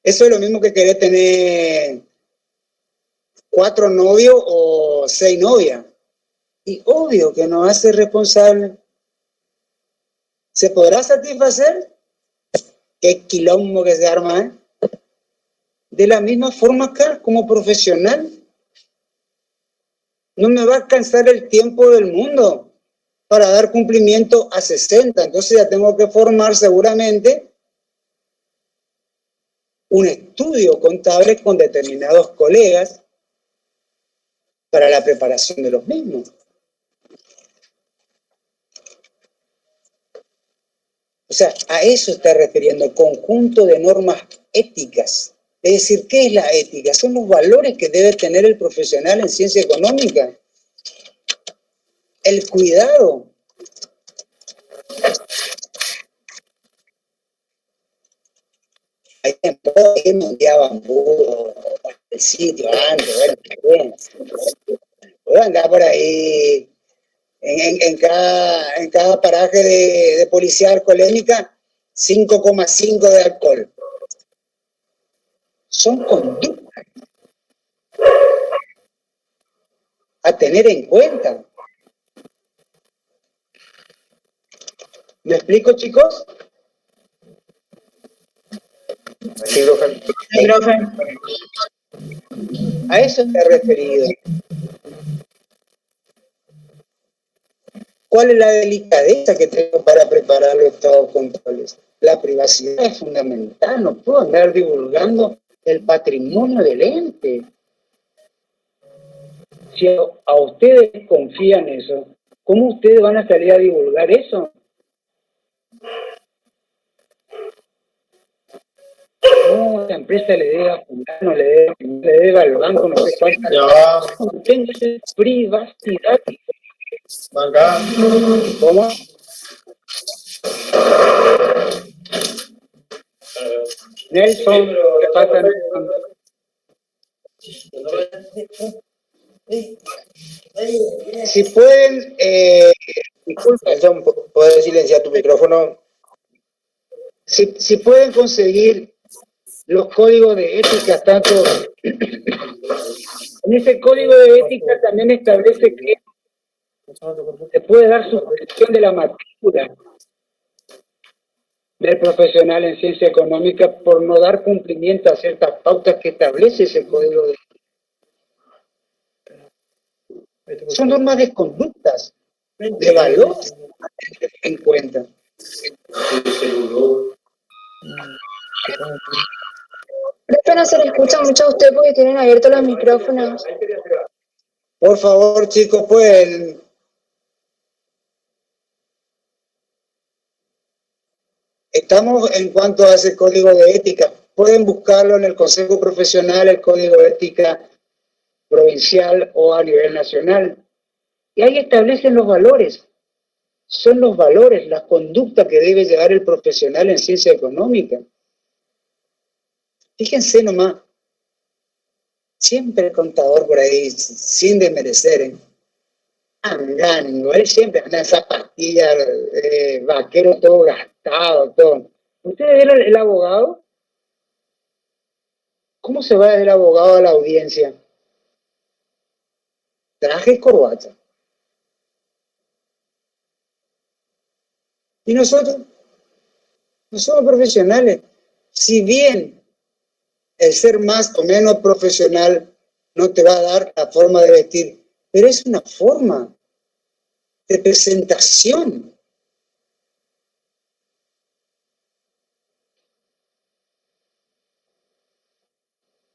Eso es lo mismo que querer tener 4 novios o 6 novias. Y obvio que no hace responsable. ¿Se podrá satisfacer? Qué quilombo que se arma, ¿eh? De la misma forma acá, como profesional, no me va a alcanzar el tiempo del mundo para dar cumplimiento a 60. Entonces ya tengo que formar seguramente un estudio contable con determinados colegas para la preparación de los mismos. O sea, a eso está refiriendo, conjunto de normas éticas. Es decir, ¿qué es la ética? Son los valores que debe tener el profesional en ciencia económica. El cuidado. Ahí me enviaban el sitio antes, bueno, puedo andar por ahí en cada paraje de policía alcoholémica, 5,5 de alcohol. Son conductas a tener en cuenta. ¿Me explico, chicos? Sí, profe. Sí, profe. A eso está referido. ¿Cuál es la delicadeza que tengo para preparar los estados contables? La privacidad es fundamental, no puedo andar divulgando el patrimonio del ente. Si a ustedes confían eso, ¿Cómo ustedes van a salir a divulgar eso? No, la empresa le debe a fulano, le debe al banco, no sé cuánto. Ya va. No tengo esa privacidad. Acá. ¿Cómo? Nelson, ¿qué pasa, Nelson? Si pueden, disculpen, Nelson, ¿puedes silenciar tu micrófono? si pueden conseguir los códigos de ética, tanto en ese código de ética también establece que se puede dar suspensión de la matrícula del profesional en ciencia económica por no dar cumplimiento a ciertas pautas que establece ese código de ética. Son normas de conductas, de valores a tener en cuenta. Profe, no se le escucha mucho a usted porque tienen abiertos los micrófonos. Por favor, chicos, pueden. Estamos en cuanto a ese código de ética. Pueden buscarlo en el Consejo Profesional, el código de ética provincial o a nivel nacional. Y ahí establecen los valores. Son los valores, la conducta que debe llevar el profesional en ciencia económica. Fíjense nomás, siempre el contador por ahí, sin desmerecer, angánico, él siempre anda en zapatillas, vaquero todo gastado, todo. ¿Ustedes ven el abogado? ¿Cómo se va desde el abogado a la audiencia? Traje y corbata. Y nosotros, no somos profesionales. Si bien el ser más o menos profesional no te va a dar la forma de vestir, pero es una forma de presentación.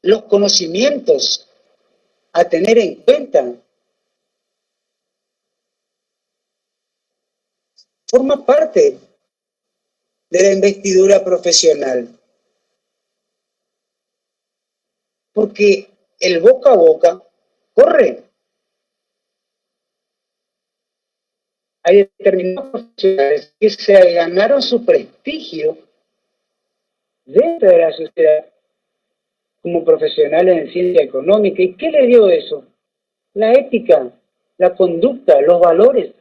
Los conocimientos a tener en cuenta forma parte de la investidura profesional. Porque el boca a boca corre. Hay determinados profesionales que se ganaron su prestigio dentro de la sociedad como profesionales en ciencia económica. ¿Y qué le dio eso? La ética, la conducta, los valores,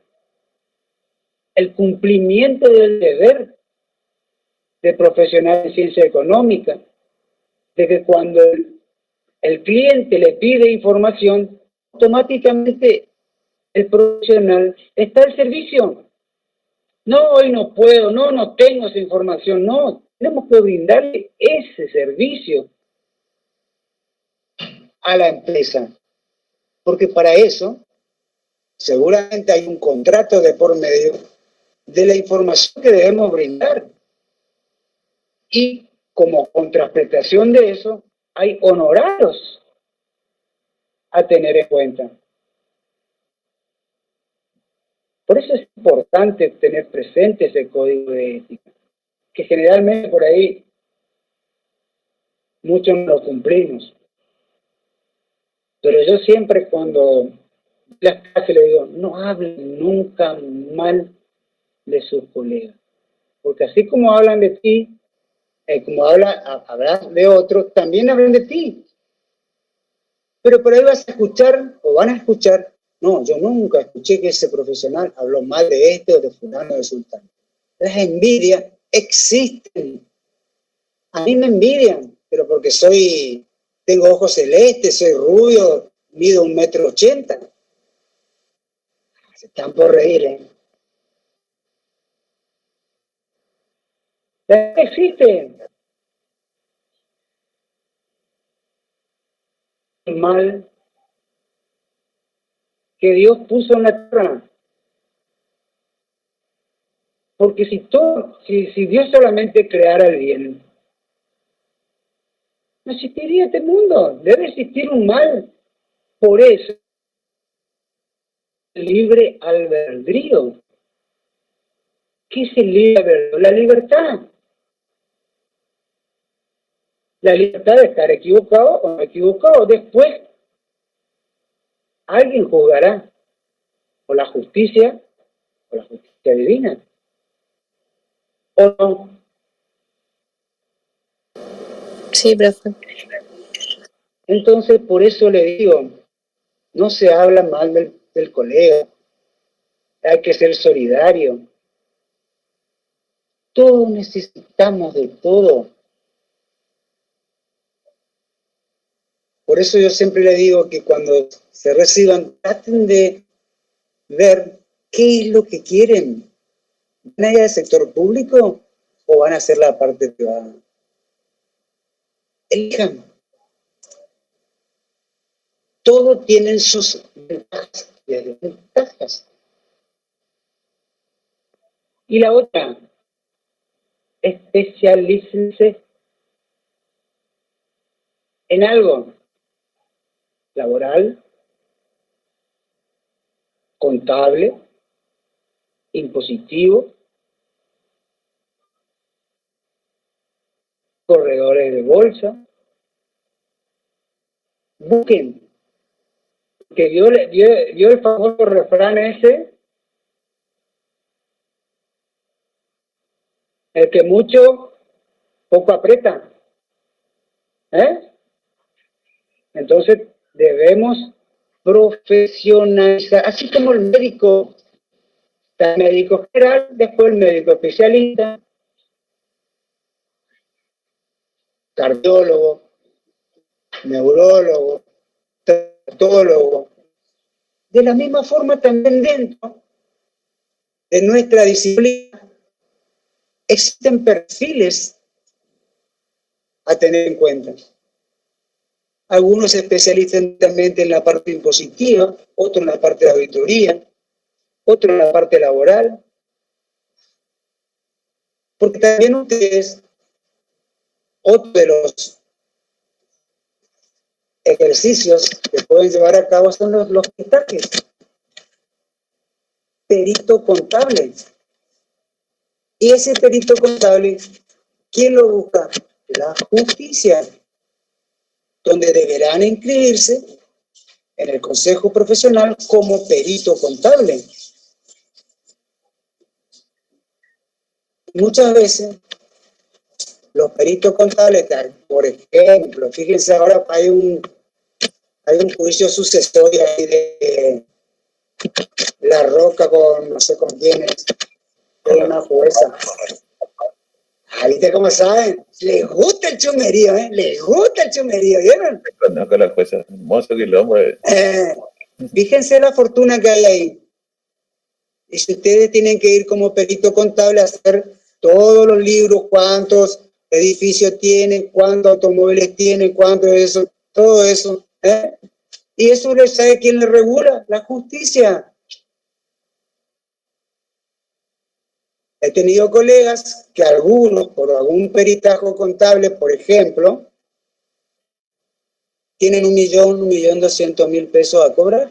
el cumplimiento del deber de profesional en ciencia económica, de que cuando el cliente le pide información, automáticamente el profesional está al servicio. No, hoy no puedo, no tengo esa información, no, tenemos que brindarle ese servicio a la empresa, porque para eso seguramente hay un contrato de por medio de la información que debemos brindar. Y como contraprestación de eso, hay honorarios a tener en cuenta. Por eso es importante tener presente ese código de ética, que generalmente por ahí muchos no lo cumplimos. Pero yo siempre cuando las clases le digo, no hablen nunca mal de sus colegas. Porque así como hablan de ti, como hablas de otros, también hablan de ti. Pero por ahí vas a escuchar, o van a escuchar, no, yo nunca escuché que ese profesional habló mal de este o de fulano o de sultano. Las envidias existen. A mí me envidian, pero porque tengo ojos celestes, soy rubio, mido 1,80 m. Se están por reír, ¿eh? Existe el mal que Dios puso en la tierra. Porque si Dios solamente creara el bien, no existiría este mundo. Debe existir un mal. Por eso libre albedrío. ¿Qué es el libre albedrío? La libertad. La libertad de estar equivocado o no equivocado. Después, alguien juzgará. O la justicia divina. ¿O no? Sí, profe. Entonces, por eso le digo, no se habla mal del colega. Hay que ser solidario. Todos necesitamos de todo. Por eso yo siempre le digo que cuando se reciban, traten de ver qué es lo que quieren. ¿Van a ir al sector público o van a hacer la parte privada? Elijan. Todos tienen sus ventajas y desventajas. Y la otra, especialícense en algo laboral, contable, impositivo, corredores de bolsa. Busquen, que dio el famoso refrán ese, el que mucho, poco aprieta. Entonces debemos profesionalizar, así como el médico, está el médico general, después el médico especialista, cardiólogo, neurólogo, traumatólogo. De la misma forma también dentro de nuestra disciplina existen perfiles a tener en cuenta. Algunos se especializan también en la parte impositiva, otros en la parte de auditoría, otros en la parte laboral. Porque también ustedes, otro de los ejercicios que pueden llevar a cabo son los peritajes. Perito contable. Y ese perito contable, ¿quién lo busca? La justicia, donde deberán inscribirse en el consejo profesional como perito contable. Muchas veces los peritos contables, por ejemplo, fíjense ahora hay un juicio sucesorio ahí de La Roca con no sé con quién es, con una jueza. ¿Viste cómo saben? Les gusta el chumerío, les gusta el chumerío, ¿vieron? Conozco a la jueza, hermoso quilombo. Fíjense la fortuna que hay ahí. Y si ustedes tienen que ir como perito contable a hacer todos los libros, cuántos edificios tienen, cuántos automóviles tienen, cuánto eso, todo eso. Y eso lo sabe quién le regula, la justicia. He tenido colegas que algunos, por algún peritaje contable, por ejemplo, tienen 1.200.000 pesos a cobrar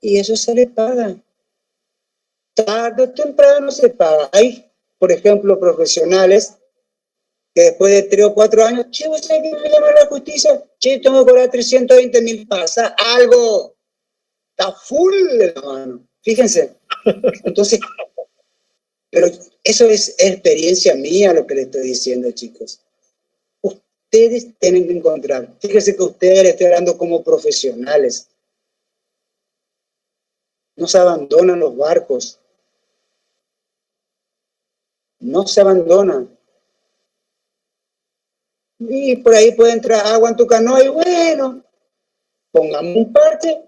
y eso se les paga. Tarde o temprano se paga. Hay, por ejemplo, profesionales que después de 3 o 4 años, che, ¿vos sabés que me llama la justicia? Che, tengo que cobrar 320.000, pasa algo. Está full de la mano. Fíjense. Entonces, pero eso es experiencia mía lo que les estoy diciendo, chicos. Ustedes tienen que encontrar. Fíjense que ustedes les estoy hablando como profesionales. No se abandonan los barcos. No se abandonan. Y por ahí puede entrar agua en tu canoa y bueno, pongamos un parche,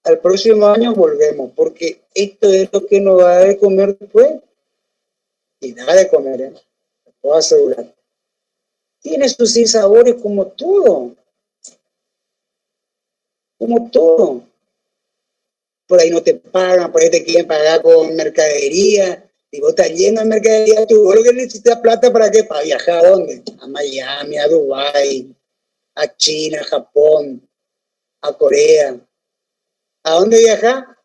al próximo año volvemos, porque esto es lo que nos va a de comer después. Y nada de comer, lo puedo asegurar. Tiene sus sinsabores como todo. Como todo. Por ahí no te pagan, por ahí te quieren pagar con mercadería. Y vos estás lleno de mercadería, tú lo que necesitas plata para qué, para viajar a dónde, a Miami, a Dubái, a China, a Japón, a Corea. ¿A dónde viajar?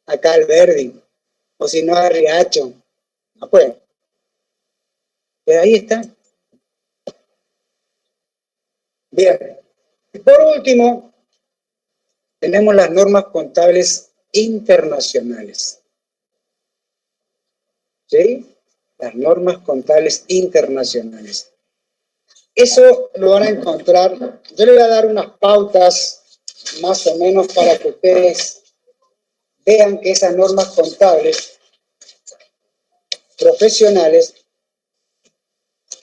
acá al Verdi, o si no a Riacho. Ah, pues. Pero ahí está. Bien. Y por último, tenemos las normas contables internacionales. ¿Sí? Las normas contables internacionales. Eso lo van a encontrar. Yo le voy a dar unas pautas más o menos para que ustedes vean que esas normas contables profesionales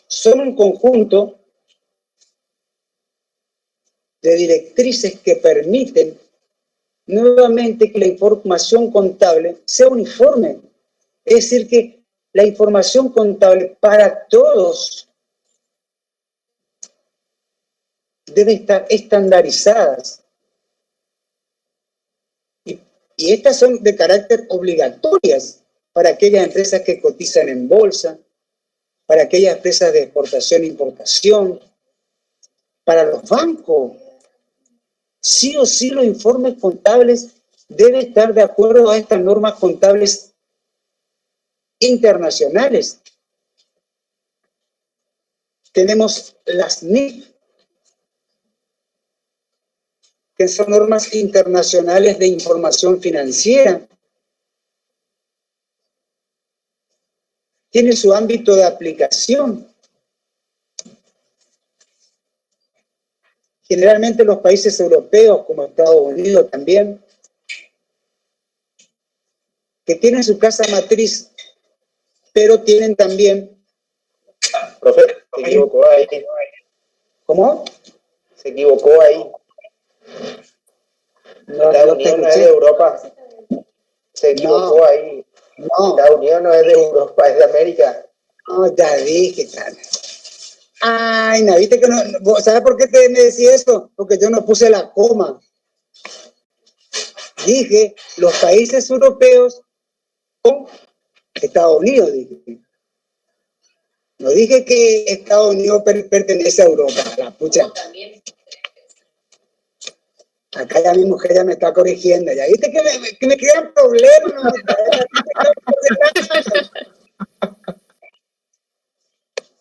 son un conjunto de directrices que permiten nuevamente que la información contable sea uniforme. Es decir, que la información contable para todos debe estar estandarizadas. Y estas son de carácter obligatorias para aquellas empresas que cotizan en bolsa, para aquellas empresas de exportación e importación, para los bancos. Sí o sí los informes contables deben estar de acuerdo a estas normas contables internacionales. Tenemos las NIF, que son normas internacionales de información financiera. Tiene su ámbito de aplicación. Generalmente los países europeos, como Estados Unidos también, que tienen su casa matriz, pero tienen también... Profe, se equivocó ahí. ¿Cómo? Se equivocó ahí. No, Estados Unidos no es de Europa. Se equivocó ahí. No. Estados Unidos no es de Europa, es de América. No, ya dije, tal. Ay, no, viste que no. ¿Sabes por qué me decía esto? Porque yo no puse la coma. Dije, los países europeos con Estados Unidos, dije. No dije que Estados Unidos pertenece a Europa, la pucha. Acá ya mi mujer ya me está corrigiendo. Ya viste que me crean problemas.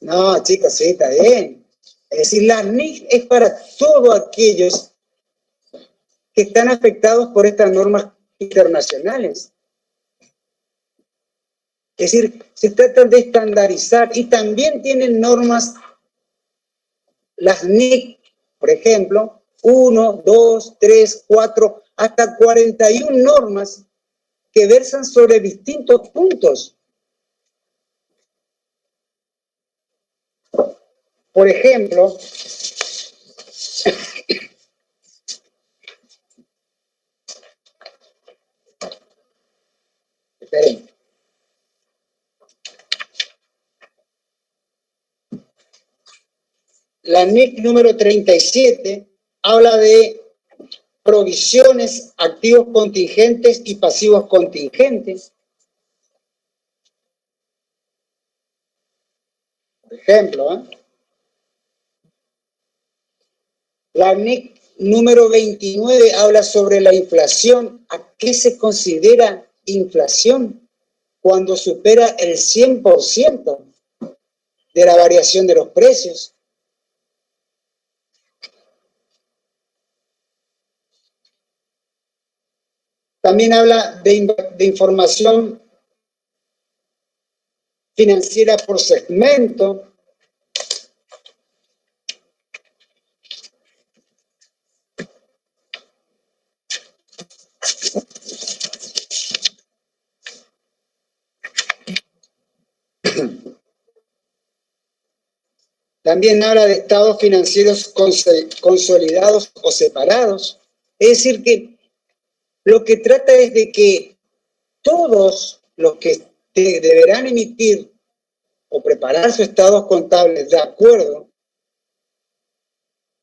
No, chicos, sí, está bien. Es decir, la NIC es para todos aquellos que están afectados por estas normas internacionales. Es decir, se trata de estandarizar y también tienen normas, las NIC, por ejemplo, 1, 2, 3, 4, hasta 41 normas que versan sobre distintos puntos. Por ejemplo, esperen. La NIC número 37 habla de provisiones, activos contingentes y pasivos contingentes. Por ejemplo, la NIC número 29 habla sobre la inflación. ¿A qué se considera inflación? Cuando supera el 100% de la variación de los precios. También habla de información financiera por segmento. También habla de estados financieros consolidados o separados. Es decir, que lo que trata es de que todos los que deberán emitir o preparar sus estados contables de acuerdo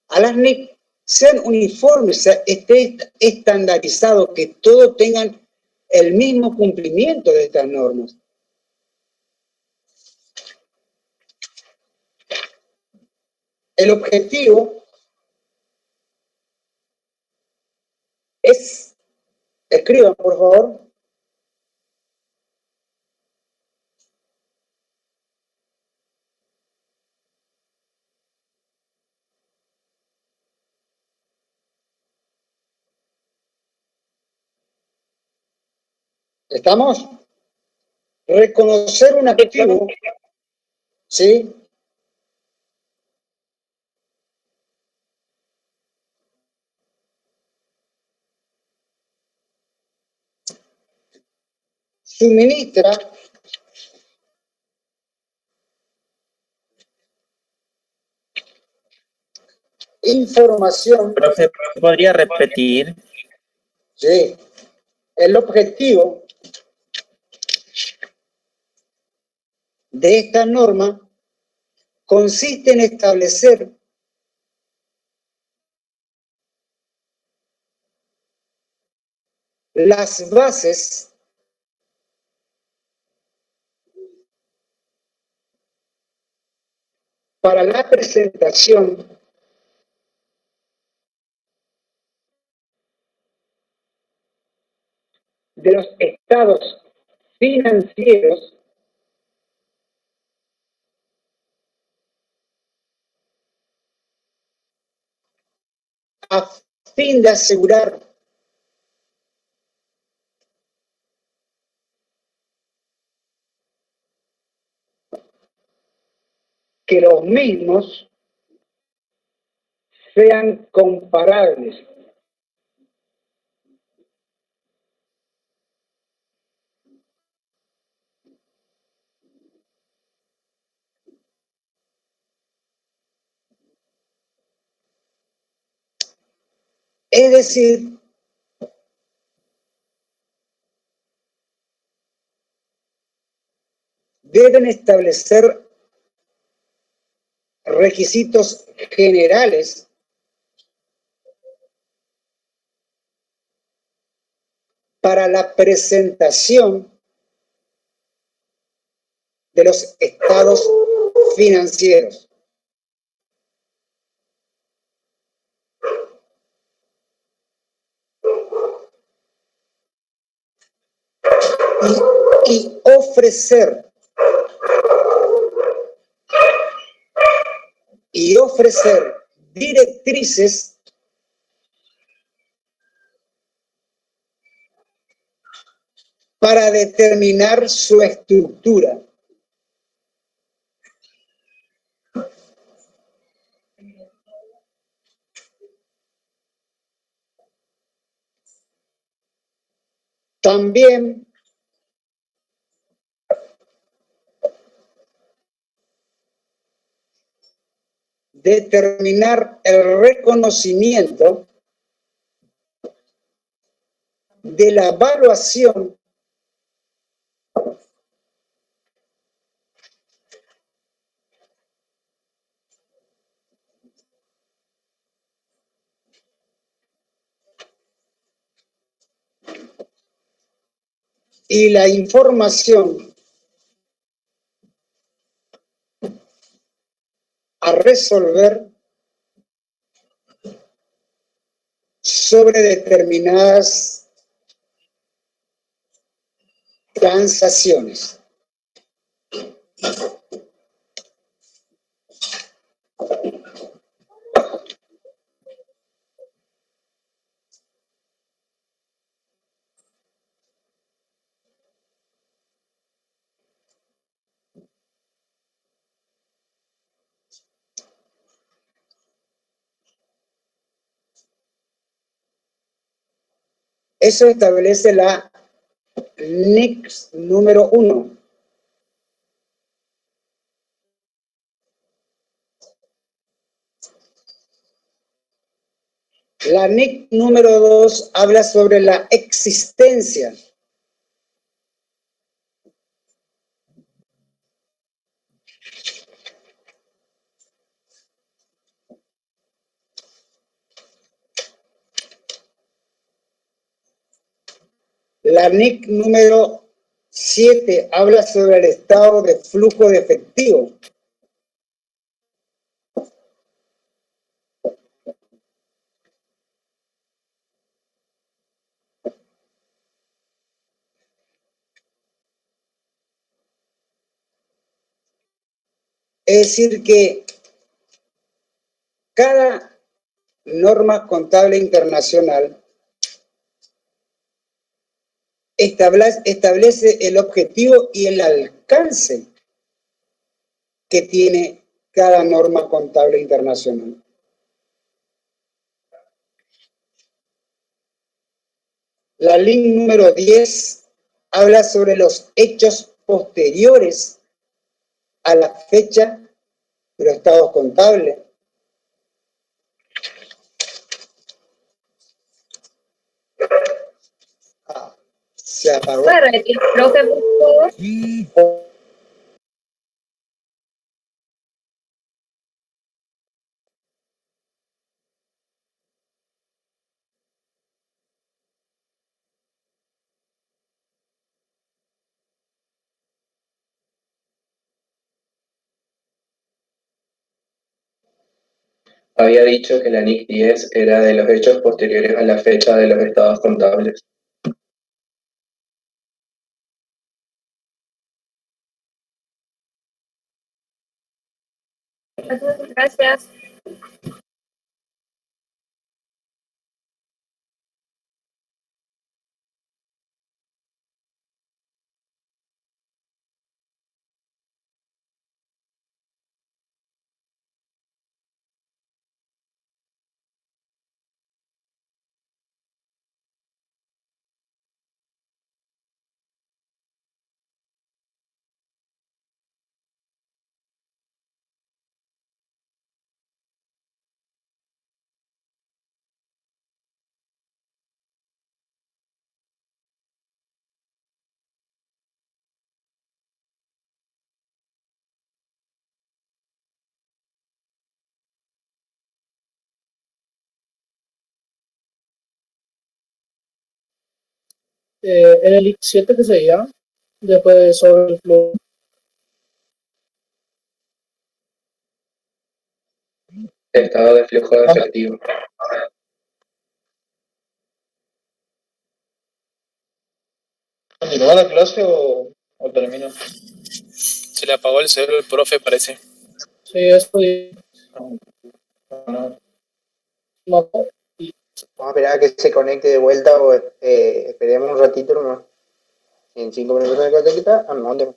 a las NIC sean uniformes, esté estandarizado, que todos tengan el mismo cumplimiento de estas normas. El objetivo es, escriban por favor, ¿Estamos? Reconocer un activo, ¿sí? Suministra información. Profe, ¿podría repetir? Sí. El objetivo de esta norma consiste en establecer las bases para la presentación de los estados financieros a fin de asegurar que los mismos sean comparables. Es decir, deben establecer requisitos generales para la presentación de los estados financieros. Y ofrecer directrices para determinar su estructura. También determinar el reconocimiento de la evaluación y la información a resolver sobre determinadas transacciones. Eso establece la NIC número 1. La NIC número 2 habla sobre la existencia La NIC número 7 habla sobre el estado de flujo de efectivo. Es decir que cada norma contable internacional establece el objetivo y el alcance que tiene cada norma contable internacional. La ley número 10 habla sobre los hechos posteriores a la fecha de los estados contables. Se apagó. ¿Puede repetir, profe, por favor? Había dicho que la NIC 10 era de los hechos posteriores a la fecha de los estados contables. Gracias. En el IC7 que seguía, después de sobre el flujo. Estado de flujo de efectivo. ¿Continúa la clase o termina? Se le apagó el cerebro al profe, parece. Sí, eso. Vamos a esperar a que se conecte de vuelta o esperemos un ratito nomás. En 5 minutos de conecta, andamos.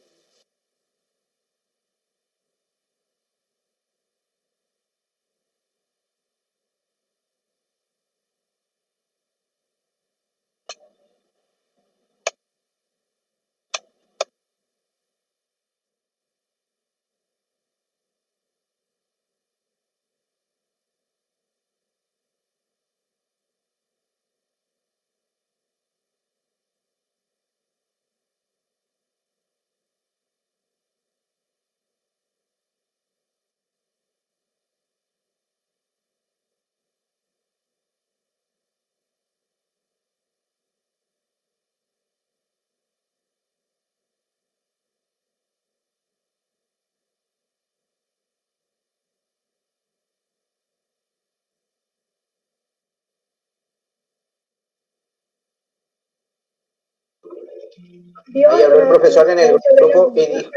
Ahí habló el profesor en el grupo y dijo,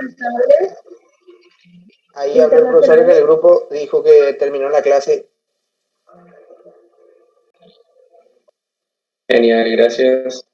ahí habló el profesor en el grupo, dijo que terminó la clase. Genial, gracias.